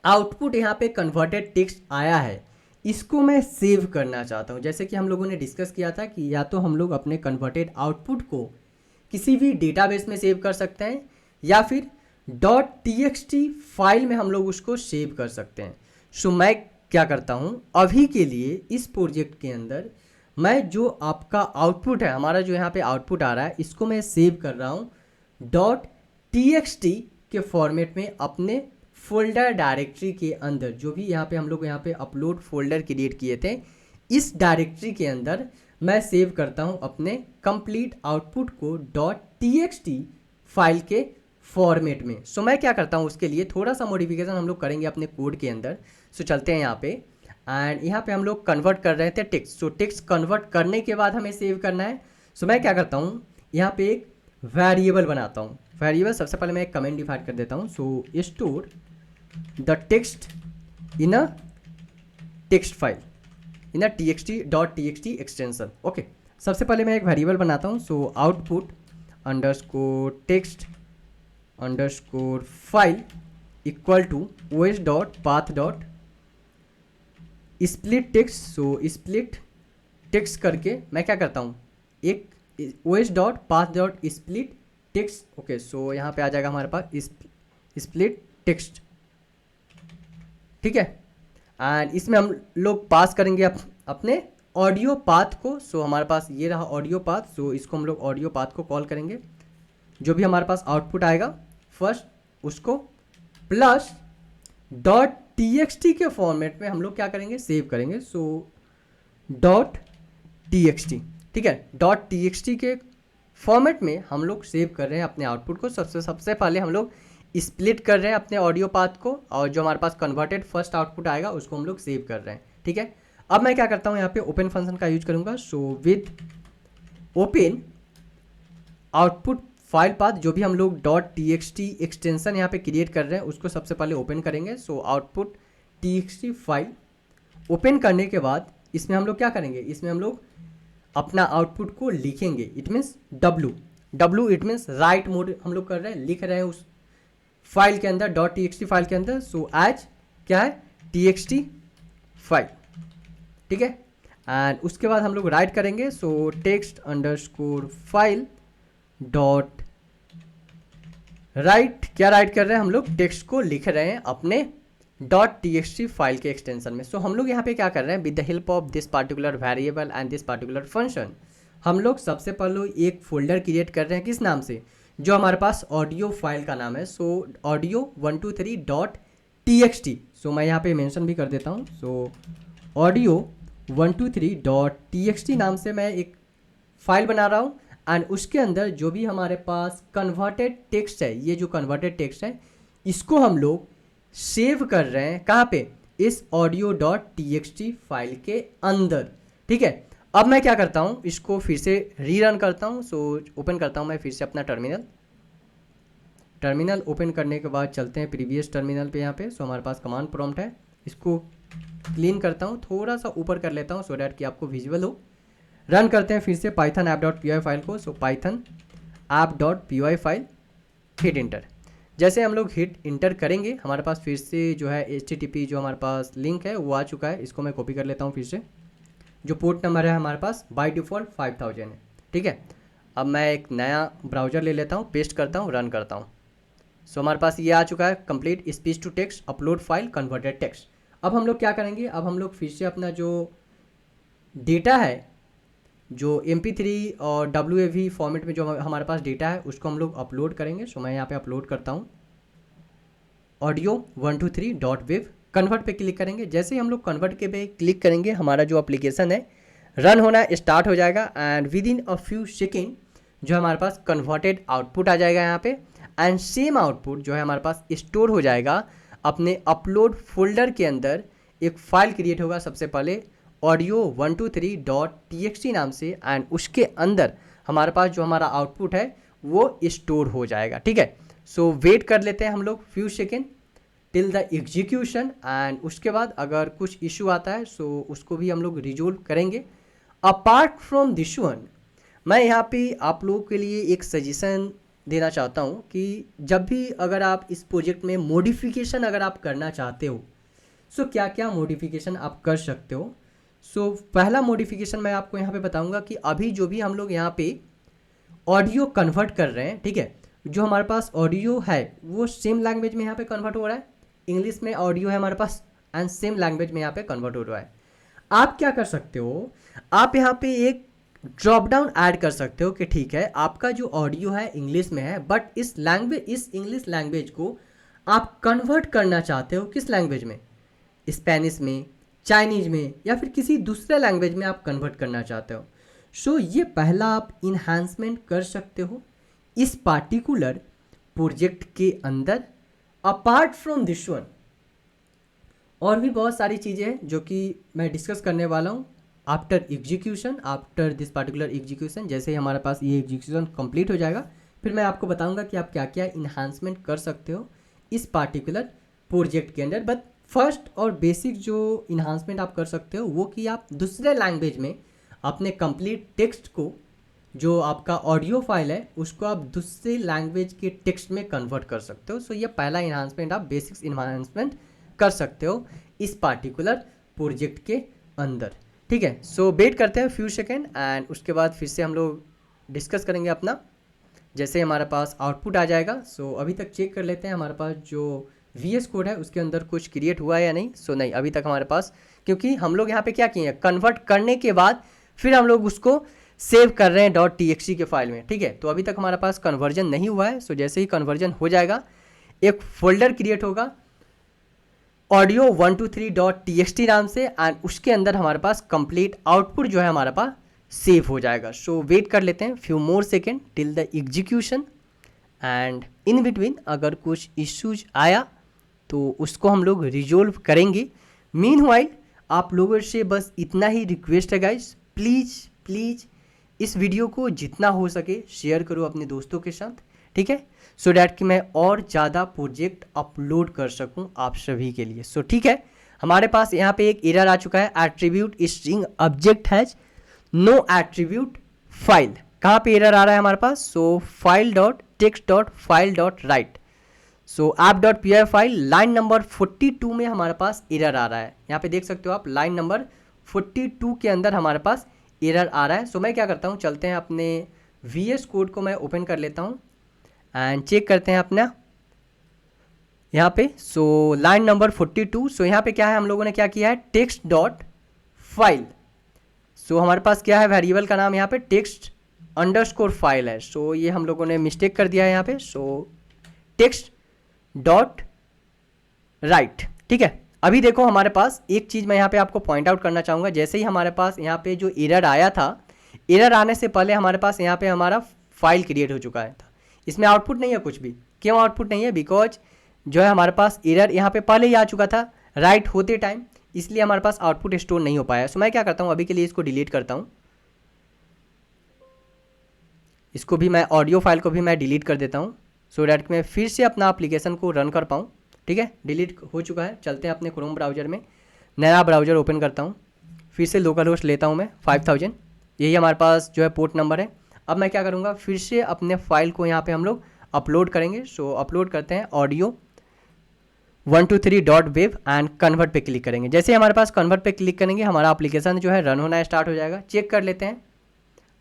आउटपुट यहाँ पे कन्वर्टेड टेक्स्ट आया है इसको मैं सेव करना चाहता हूँ। जैसे कि हम लोगों ने डिस्कस किया था कि या तो हम लोग अपने कन्वर्टेड आउटपुट को किसी भी डेटाबेस में सेव कर सकते हैं या फिर .txt फाइल में हम लोग उसको सेव कर सकते हैं। सो मैं क्या करता हूँ, अभी के लिए इस प्रोजेक्ट के अंदर मैं जो आपका आउटपुट है, हमारा जो यहाँ पे आउटपुट आ रहा है इसको मैं सेव कर रहा हूँ .txt के फॉर्मेट में अपने फोल्डर डायरेक्टरी के अंदर। जो भी यहाँ पे हम लोग यहाँ पे अपलोड फोल्डर क्रिएट किए थे इस डायरेक्टरी के अंदर मैं सेव करता हूँ अपने कंप्लीट आउटपुट को .txt फाइल के फॉर्मेट में। सो मैं क्या करता हूँ, उसके लिए थोड़ा सा मॉडिफिकेशन हम लोग करेंगे अपने कोड के अंदर। सो चलते हैं यहाँ पे एंड यहाँ पे हम लोग कन्वर्ट कर रहे थे टेक्स्ट। सो टेक्स्ट कन्वर्ट करने के बाद हमें सेव करना है। सो मैं क्या करता हूँ, यहाँ पे एक वेरिएबल बनाता हूँ। वेरिएबल सबसे पहले मैं एक कमेंट डिफाइन कर देता हूँ। सो store the text in a text file in a .txt extension। Okay, सबसे पहले मैं एक वेरिएबल बनाता हूँ। So output underscore text underscore file equal to os dot path dot split text. So split text करके मैं क्या करता हूँ, एक os dot path dot split text. Okay, so यहाँ पे आ जाएगा हमारे पास स्प्लिट टेक्स्ट, ठीक है। एंड इसमें हम लोग पास करेंगे अपने ऑडियो पाथ को। सो हमारे पास ये रहा ऑडियो पाथ। सो इसको हम लोग ऑडियो पाथ को कॉल करेंगे। जो भी हमारे पास आउटपुट आएगा फर्स्ट उसको प्लस .txt के फॉर्मेट में हम लोग क्या करेंगे, सेव करेंगे। सो .txt, ठीक है। .txt के फॉर्मेट में हम लोग सेव कर रहे हैं अपने आउटपुट को। सबसे पहले हम लोग स्प्लिट कर रहे हैं अपने ऑडियो पाथ को और जो हमारे पास कन्वर्टेड फर्स्ट आउटपुट आएगा उसको हम लोग सेव कर रहे हैं, ठीक है। अब मैं क्या करता हूँ, यहाँ पे ओपन फंक्शन का यूज करूँगा। So with open output file path, जो भी हम लोग .txt एक्सटेंशन यहाँ पे क्रिएट कर रहे हैं उसको सबसे पहले ओपन करेंगे। So output txt file open करने के बाद इसमें हम लोग क्या करेंगे, इसमें हम लोग अपना आउटपुट को लिखेंगे। It means W it means right mode हम लोग कर रहे हैं, लिख रहे हैं उस फाइल के अंदर .txt फाइल के अंदर। सो एज क्या है txt फाइल, ठीक है। एंड उसके बाद हम लोग राइट करेंगे। सो text underscore file dot right, क्या राइट कर रहे हैं हम लोग, टेक्स्ट को लिख रहे हैं अपने .txt फाइल के एक्सटेंशन में। सो हम लोग यहाँ पे क्या कर रहे हैं, with the help of this particular variable and this particular function हम लोग सबसे पहले एक फोल्डर क्रिएट कर रहे हैं। किस नाम से, जो हमारे पास ऑडियो फाइल का नाम है। So audio 123 txt। सो मैं यहाँ पे मेंशन भी कर देता हूँ। सो audio123.txt नाम से मैं एक फाइल बना रहा हूँ एंड उसके अंदर जो भी हमारे पास कन्वर्टेड टेक्स्ट है, ये जो कन्वर्टेड टेक्स्ट है इसको हम लोग सेव कर रहे हैं कहाँ पे, इस audio.txt फाइल के अंदर। ठीक है, अब मैं क्या करता हूँ, इसको फिर से रीरन करता हूँ। सो ओपन करता हूँ मैं फिर से अपना टर्मिनल ओपन करने के बाद चलते हैं प्रीवियस टर्मिनल पे यहाँ पे। सो हमारे पास कमांड प्रॉम्प्ट है, इसको क्लीन करता हूँ, थोड़ा सा ऊपर कर लेता हूँ सो डैट कि आपको विजुअल हो। रन करते हैं फिर से पाइथन app.py फाइल को। सो Python app.py file, hit inter. जैसे हम लोग हिट इंटर करेंगे हमारे पास फिर से जो है HTTP जो हमारे पास लिंक है वो आ चुका है। इसको मैं कॉपी कर लेता हूँ फिर से। जो पोर्ट नंबर है हमारे पास बाय डिफ़ॉल्ट 5000 है। ठीक है, अब मैं एक नया ब्राउज़र ले लेता हूँ, पेस्ट करता हूँ, रन करता हूँ। सो हमारे पास ये आ चुका है, complete speech to text upload file converted text. अब हम लोग क्या करेंगे, अब हम लोग फिर से अपना जो डेटा है, जो MP3 और WAV फॉर्मेट में जो हमारे पास डेटा है उसको हम लोग अपलोड करेंगे। सो मैं यहाँ पे अपलोड करता हूँ audio123.wav, कन्वर्ट पे क्लिक करेंगे। जैसे ही हम लोग कन्वर्ट के पे क्लिक करेंगे हमारा जो एप्लीकेशन है रन होना स्टार्ट हो जाएगा and with in a few second जो हमारे पास कन्वर्टेड आउटपुट आ जाएगा यहाँ पे एंड सेम आउटपुट जो है हमारे पास स्टोर हो जाएगा अपने अपलोड फोल्डर के अंदर। एक फाइल क्रिएट होगा सबसे पहले audio123.txt नाम से एंड उसके अंदर हमारे पास जो हमारा आउटपुट है वो स्टोर हो जाएगा। ठीक है, सो वेट कर लेते हैं हम लोग few second till the execution and उसके बाद अगर कुछ इशू आता है सो उसको भी हम लोग रिजोल्व करेंगे। अपार्ट फ्रॉम दिस वन, मैं यहाँ पे आप लोगों के लिए एक सजेशन देना चाहता हूँ कि जब भी अगर आप इस प्रोजेक्ट में मॉडिफिकेशन अगर आप करना चाहते हो सो क्या क्या मॉडिफिकेशन आप कर सकते हो। सो पहला मॉडिफिकेशन मैं आपको यहाँ पे बताऊँगा कि अभी जो भी हम लोग यहाँ पे ऑडियो कन्वर्ट कर रहे हैं, ठीक है, जो हमारे पास ऑडियो है वो सेम लैंग्वेज में यहाँ पे कन्वर्ट हो रहा है। इंग्लिश में ऑडियो है हमारे पास एंड सेम लैंग्वेज में यहाँ पे कन्वर्ट हो रहा है। आप क्या कर सकते हो, आप यहाँ पे एक ड्रॉप डाउन ऐड कर सकते हो कि ठीक है आपका जो ऑडियो है इंग्लिश में है बट इस इंग्लिश लैंग्वेज को आप कन्वर्ट करना चाहते हो किस लैंग्वेज में, स्पेनिश में, चाइनीज में या फिर किसी दूसरे लैंग्वेज में आप कन्वर्ट करना चाहते हो। सो ये पहला आप इन्हांसमेंट कर सकते हो इस पार्टिकुलर प्रोजेक्ट के अंदर। अपार्ट फ्रॉम दिस वन और भी बहुत सारी चीज़ें हैं जो कि मैं डिस्कस करने वाला हूँ after execution, after this particular execution. जैसे ही हमारे पास ये एग्जीक्यूशन कंप्लीट हो जाएगा फिर मैं आपको बताऊंगा कि आप क्या क्या इन्हांसमेंट कर सकते हो इस पार्टिकुलर प्रोजेक्ट के अंदर। बट फर्स्ट और बेसिक जो इन्हांसमेंट आप कर सकते हो वो कि आप दूसरे लैंग्वेज में अपने कंप्लीट टेक्स्ट को, जो आपका ऑडियो फाइल है उसको आप दूसरे लैंग्वेज के टेक्स्ट में कन्वर्ट कर सकते हो। सो ये पहला इन्हांसमेंट आप बेसिक्स इन्हांसमेंट कर सकते हो इस पार्टिकुलर प्रोजेक्ट के अंदर। ठीक है, सो वेट करते हैं फ्यू सेकेंड एंड उसके बाद फिर से हम लोग डिस्कस करेंगे अपना, जैसे हमारे पास आउटपुट आ जाएगा। सो अभी तक चेक कर लेते हैं हमारे पास जो VS कोड है उसके अंदर कुछ क्रिएट हुआ है या नहीं। सो नहीं, अभी तक हमारे पास, क्योंकि हम लोग यहाँ पे क्या किए हैं, कन्वर्ट करने के बाद फिर हम लोग उसको सेव कर रहे हैं .txt के फाइल में। ठीक है, तो अभी तक हमारे पास कन्वर्जन नहीं हुआ है। सो जैसे ही कन्वर्जन हो जाएगा एक फोल्डर क्रिएट होगा audio123.txt नाम से एंड उसके अंदर हमारे पास कंप्लीट आउटपुट जो है हमारे पास सेव हो जाएगा। सो वेट कर लेते हैं few more second till the execution and in between अगर कुछ इश्यूज आया तो उसको हम लोग रिजोल्व करेंगे। मीनवाइल आप लोगों से बस इतना ही रिक्वेस्ट है गाइस, प्लीज़ इस वीडियो को जितना हो सके शेयर करो अपने दोस्तों के साथ, ठीक है, सो डैट कि मैं और ज़्यादा प्रोजेक्ट अपलोड कर सकूं आप सभी के लिए। सो ठीक है, हमारे पास यहाँ पे एक एरर आ चुका है, attribute string object has no attribute file. कहाँ पे एरर आ रहा है हमारे पास, so file dot text dot file dot write. So app.py file line number 42 में हमारे पास एरर आ रहा है। यहाँ पे देख सकते हो आप लाइन नंबर 42 के अंदर हमारे पास एरर आ रहा है। सो मैं क्या करता हूँ, चलते हैं अपने VS कोड को मैं ओपन कर लेता हूँ एंड चेक करते हैं अपना यहाँ पे। सो लाइन नंबर 42, सो यहाँ पे क्या है, हम लोगों ने क्या किया है, टेक्स्ट डॉट फाइल। सो हमारे पास क्या है, वेरिएबल का नाम यहाँ पे टेक्स्ट अंडरस्कोर फाइल है। सो ये हम लोगों ने मिस्टेक कर दिया है यहाँ पे। सो टेक्स्ट डॉट राइट ठीक है। अभी देखो हमारे पास एक चीज़ मैं यहाँ पे आपको पॉइंट आउट करना चाहूँगा। जैसे ही हमारे पास यहाँ पे जो एरर आया था, एरर आने से पहले हमारे पास यहाँ पे हमारा फाइल क्रिएट हो चुका है था। इसमें आउटपुट नहीं है कुछ भी। क्यों आउटपुट नहीं है? बिकॉज जो है हमारे पास एरर यहाँ पे पहले ही आ चुका था राइट होते टाइम, इसलिए हमारे पास आउटपुट स्टोर नहीं हो पाया। सो मैं क्या करता हूँ, अभी के लिए इसको डिलीट करता हूँ। इसको भी मैं ऑडियो फाइल को भी मैं डिलीट कर देता हूँ सो डैट मैं फिर से अपना एप्लीकेशन को रन कर पाऊँ। ठीक है, डिलीट हो चुका है। चलते हैं अपने क्रोम ब्राउज़र में, नया ब्राउज़र ओपन करता हूँ, फिर से लोकल होस्ट लेता हूँ मैं 5000, यही हमारे पास जो है पोर्ट नंबर है। अब मैं क्या करूँगा, फिर से अपने फाइल को यहाँ पे हम लोग अपलोड करेंगे। सो अपलोड करते हैं ऑडियो 123.web एंड कन्वर्ट पे क्लिक करेंगे। जैसे हमारे पास कन्वर्ट पे क्लिक करेंगे हमारा एप्लीकेशन जो है रन होना स्टार्ट हो जाएगा। चेक कर लेते हैं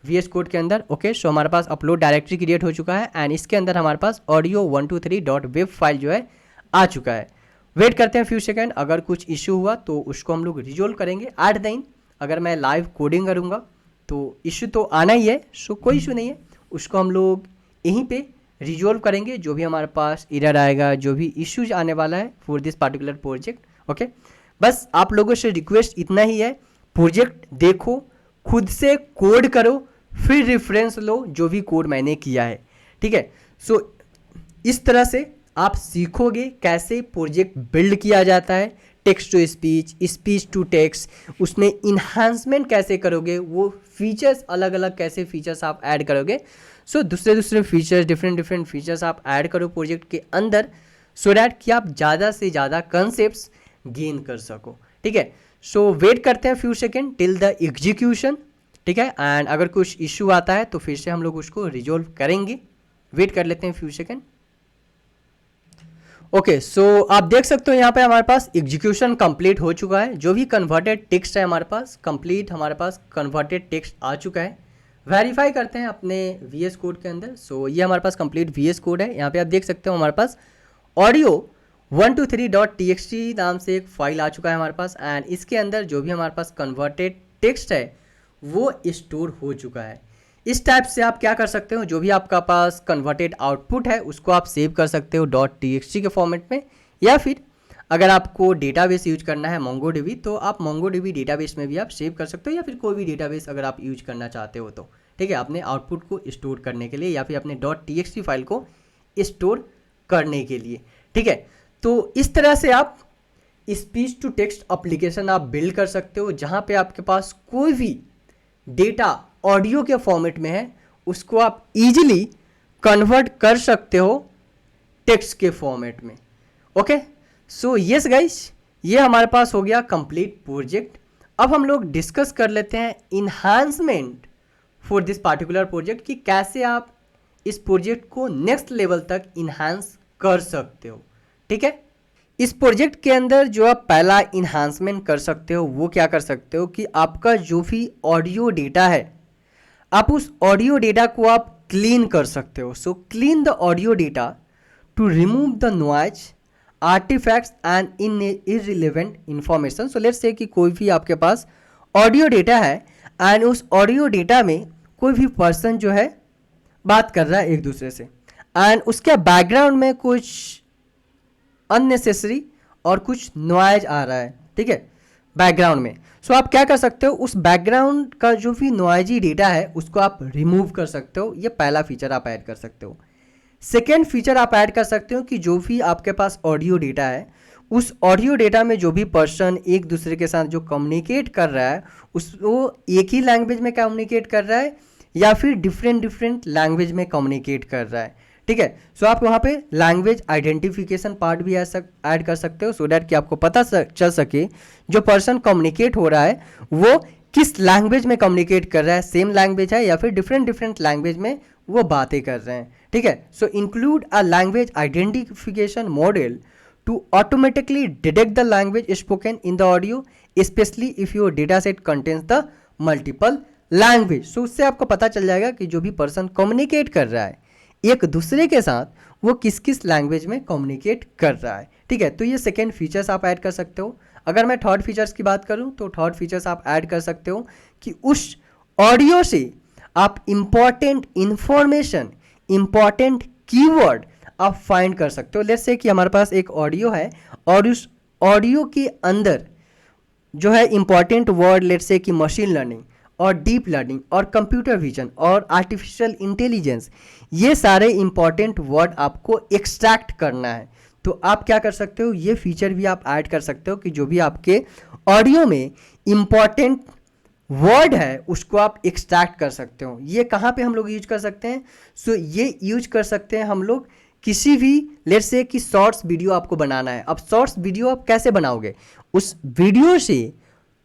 VS कोड के अंदर। ओके, सो हमारे पास अपलोड डायरेक्टरी क्रिएट हो चुका है एंड इसके अंदर हमारे पास ऑडियो 123.web फाइल जो है आ चुका है। वेट करते हैं फ्यू सेकंड, अगर कुछ इशू हुआ तो उसको हम लोग रिजोल्व करेंगे। एट द एंड अगर मैं लाइव कोडिंग करूँगा तो इशू तो आना ही है, सो कोई इशू नहीं है, उसको हम लोग यहीं पे रिजोल्व करेंगे। जो भी हमारे पास एरर आएगा, जो भी इश्यूज आने वाला है for this particular project. Okay, बस आप लोगों से रिक्वेस्ट इतना ही है, प्रोजेक्ट देखो, खुद से कोड करो, फिर रेफरेंस लो जो भी कोड मैंने किया है। ठीक है, सो इस तरह से आप सीखोगे कैसे प्रोजेक्ट बिल्ड किया जाता है, text to speech, speech to text, उसमें इन्हांसमेंट कैसे करोगे, वो फीचर्स अलग अलग कैसे फीचर्स आप ऐड करोगे। सो दूसरे फीचर्स, डिफरेंट फीचर्स आप ऐड करो प्रोजेक्ट के अंदर, सो डैट कि आप ज़्यादा से ज़्यादा कंसेप्ट्स गेन कर सको। ठीक है, सो वेट करते हैं few second till the execution. ठीक है, एंड अगर कुछ इशू आता है तो फिर से हम लोग उसको रिजोल्व करेंगे। वेट कर लेते हैं फ्यू सेकेंड। ओके, सो आप देख सकते हो यहाँ पे हमारे पास एग्जीक्यूशन कंप्लीट हो चुका है। जो भी कन्वर्टेड टेक्स्ट है हमारे पास कंप्लीट, हमारे पास कन्वर्टेड टेक्स्ट आ चुका है। वेरीफाई करते हैं अपने VS कोड के अंदर। सो ये हमारे पास कंप्लीट VS कोड है। यहाँ पे आप देख सकते हो हमारे पास ऑडियो 123.txt नाम से एक फाइल आ चुका है हमारे पास एंड इसके अंदर जो भी हमारे पास कन्वर्टेड टेक्स्ट है वो स्टोर हो चुका है। इस टाइप से आप क्या कर सकते हो, जो भी आपका पास कन्वर्टेड आउटपुट है उसको आप सेव कर सकते हो .txt के फॉर्मेट में, या फिर अगर आपको डेटाबेस यूज करना है MongoDB तो आप MongoDB डेटाबेस में भी आप सेव कर सकते हो, या फिर कोई भी डेटाबेस अगर आप यूज करना चाहते हो तो। ठीक है, अपने आउटपुट को स्टोर करने के लिए या फिर अपने .txt फाइल को स्टोर करने के लिए। ठीक है, तो इस तरह से आप स्पीच टू टेक्स्ट एप्लीकेशन आप बिल्ड कर सकते हो, जहाँ पे आपके पास कोई भी डेटा ऑडियो के फॉर्मेट में है उसको आप इजीली कन्वर्ट कर सकते हो टेक्स्ट के फॉर्मेट में। ओके, सो यस गाइस, ये हमारे पास हो गया कंप्लीट प्रोजेक्ट। अब हम लोग डिस्कस कर लेते हैं enhancement for this particular project, कि कैसे आप इस प्रोजेक्ट को नेक्स्ट लेवल तक इन्हांस कर सकते हो। ठीक है, इस प्रोजेक्ट के अंदर जो आप पहला इन्हांसमेंट कर सकते हो वो क्या कर सकते हो कि आपका जो भी ऑडियो डेटा है आप उस ऑडियो डेटा को आप क्लीन कर सकते हो। So clean the audio data to remove the noise, artifacts and irrelevant information. So let's say कि कोई भी आपके पास ऑडियो डेटा है एंड उस ऑडियो डेटा में कोई भी पर्सन जो है बात कर रहा है एक दूसरे से एंड उसके बैकग्राउंड में कुछ अननेसेसरी और कुछ नॉइज आ रहा है। ठीक है, बैकग्राउंड में। सो आप क्या कर सकते हो, उस बैकग्राउंड का जो भी नॉइजी डेटा है उसको आप रिमूव कर सकते हो। ये पहला फीचर आप ऐड कर सकते हो। सेकेंड फीचर आप ऐड कर सकते हो कि जो भी आपके पास ऑडियो डेटा है उस ऑडियो डेटा में जो भी पर्सन एक दूसरे के साथ जो कम्युनिकेट कर रहा है वो एक ही लैंग्वेज में कम्युनिकेट कर रहा है या फिर डिफरेंट लैंग्वेज में कम्युनिकेट कर रहा है। ठीक है, सो आप वहाँ पे लैंग्वेज आइडेंटिफिकेशन पार्ट भी ऐड कर सकते हो, सो डैट कि आपको पता चल सके जो पर्सन कम्युनिकेट हो रहा है वो किस लैंग्वेज में कम्युनिकेट कर रहा है, सेम लैंग्वेज है या फिर डिफरेंट लैंग्वेज में वो बातें कर रहे हैं। ठीक है, so include a language identification model to automatically detect the language spoken in the audio, specially if your data set contains the multiple language. So उससे आपको पता चल जाएगा कि जो भी पर्सन कम्युनिकेट कर रहा है एक दूसरे के साथ वो किस किस लैंग्वेज में कम्युनिकेट कर रहा है। ठीक है, तो ये सेकेंड फीचर्स आप ऐड कर सकते हो। अगर मैं थर्ड फीचर्स की बात करूं तो थर्ड फीचर्स आप ऐड कर सकते हो कि उस ऑडियो से आप इम्पॉर्टेंट इंफॉर्मेशन, इम्पॉर्टेंट कीवर्ड आप फाइंड कर सकते हो। लेट्स से कि हमारे पास एक ऑडियो है और उस ऑडियो के अंदर जो है इंपॉर्टेंट वर्ड लेट्स से कि मशीन लर्निंग और डीप लर्निंग और कंप्यूटर विजन और आर्टिफिशियल इंटेलिजेंस, ये सारे इंपॉर्टेंट वर्ड आपको एक्सट्रैक्ट करना है। तो आप क्या कर सकते हो, ये फीचर भी आप ऐड कर सकते हो कि जो भी आपके ऑडियो में इंपॉर्टेंट वर्ड है उसको आप एक्सट्रैक्ट कर सकते हो। ये कहाँ पे हम लोग यूज कर सकते हैं? सो ये यूज कर सकते हैं हम लोग किसी भी लेट्स से कि शॉर्ट्स वीडियो आपको बनाना है। अब शॉर्ट्स वीडियो आप कैसे बनाओगे? उस वीडियो से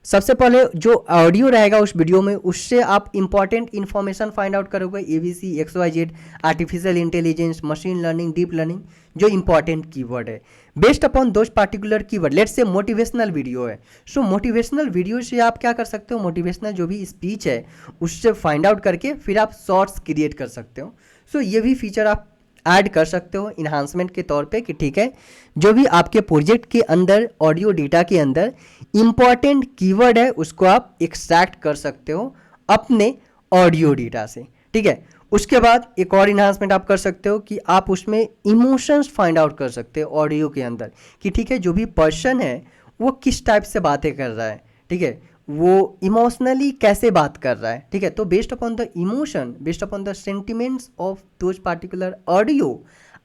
सबसे पहले जो ऑडियो रहेगा उस वीडियो में, उससे आप इंपॉर्टेंट इन्फॉर्मेशन फाइंड आउट करोगे, ABC, XYZ, artificial intelligence, machine learning, deep learning, जो इंपॉर्टेंट कीवर्ड है based upon those particular keyword. Let's say motivational video है, सो मोटिवेशनल वीडियो से आप क्या कर सकते हो, मोटिवेशनल जो भी स्पीच है उससे फाइंड आउट करके फिर आप शॉर्ट्स क्रिएट कर सकते हो। सो ये भी फीचर आप ऐड कर सकते हो इन्हांसमेंट के तौर पे कि ठीक है, जो भी आपके प्रोजेक्ट के अंदर ऑडियो डेटा के अंदर इंपॉर्टेंट कीवर्ड है उसको आप एक्सट्रैक्ट कर सकते हो अपने ऑडियो डेटा से। ठीक है, उसके बाद एक और इन्हांसमेंट आप कर सकते हो कि आप उसमें इमोशंस फाइंड आउट कर सकते हो ऑडियो के अंदर कि ठीक है, जो भी पर्सन है वो किस टाइप से बातें कर रहा है, ठीक है, वो इमोशनली कैसे बात कर रहा है। ठीक है, तो based upon the emotion, based upon the sentiments of those particular audio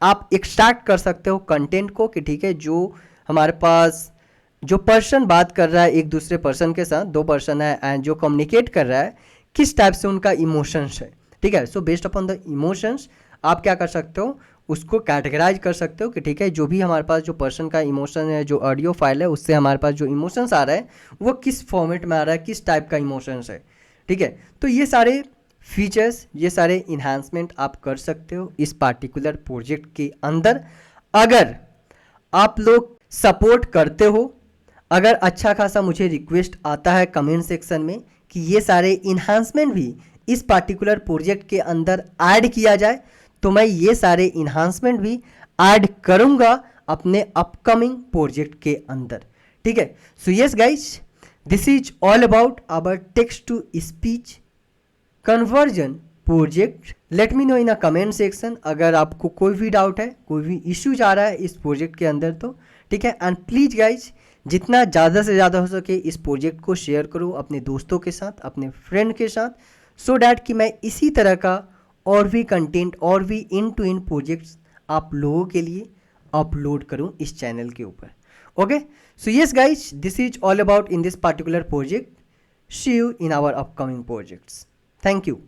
आप एक्सट्रैक्ट कर सकते हो कंटेंट को कि ठीक है, जो हमारे पास जो पर्सन बात कर रहा है एक दूसरे पर्सन के साथ, दो पर्सन है एंड जो कम्युनिकेट कर रहा है किस टाइप से उनका इमोशंस है। ठीक है, so based upon the emotions आप क्या कर सकते हो, उसको कैटेगराइज कर सकते हो कि ठीक है, जो भी हमारे पास जो पर्सन का इमोशन है, जो ऑडियो फाइल है, उससे हमारे पास जो इमोशंस आ रहा है वो किस फॉर्मेट में आ रहा है, किस टाइप का इमोशंस है। ठीक है, तो ये सारे फीचर्स, ये सारे इन्हांसमेंट आप कर सकते हो इस पार्टिकुलर प्रोजेक्ट के अंदर। अगर आप लोग सपोर्ट करते हो, अगर अच्छा खासा मुझे रिक्वेस्ट आता है कमेंट सेक्शन में कि ये सारे इन्हांसमेंट भी इस पार्टिकुलर प्रोजेक्ट के अंदर ऐड किया जाए, तो मैं ये सारे इन्हांसमेंट भी ऐड करूंगा अपने अपकमिंग प्रोजेक्ट के अंदर। ठीक है, so yes guys, this is all about our text to speech conversion project. Let me know in a comment section अगर आपको कोई भी डाउट है, कोई भी इश्यूज आ रहा है इस प्रोजेक्ट के अंदर तो। ठीक है, एंड प्लीज़ गाइज जितना ज़्यादा से ज़्यादा हो सके इस प्रोजेक्ट को शेयर करो अपने दोस्तों के साथ, अपने फ्रेंड के साथ, सो डैट कि मैं इसी तरह का और भी कंटेंट और भी इन टू इन प्रोजेक्ट्स आप लोगों के लिए अपलोड करूं इस चैनल के ऊपर। Okay, so yes guys, this is all about in this particular project. See you in our upcoming projects. Thank you.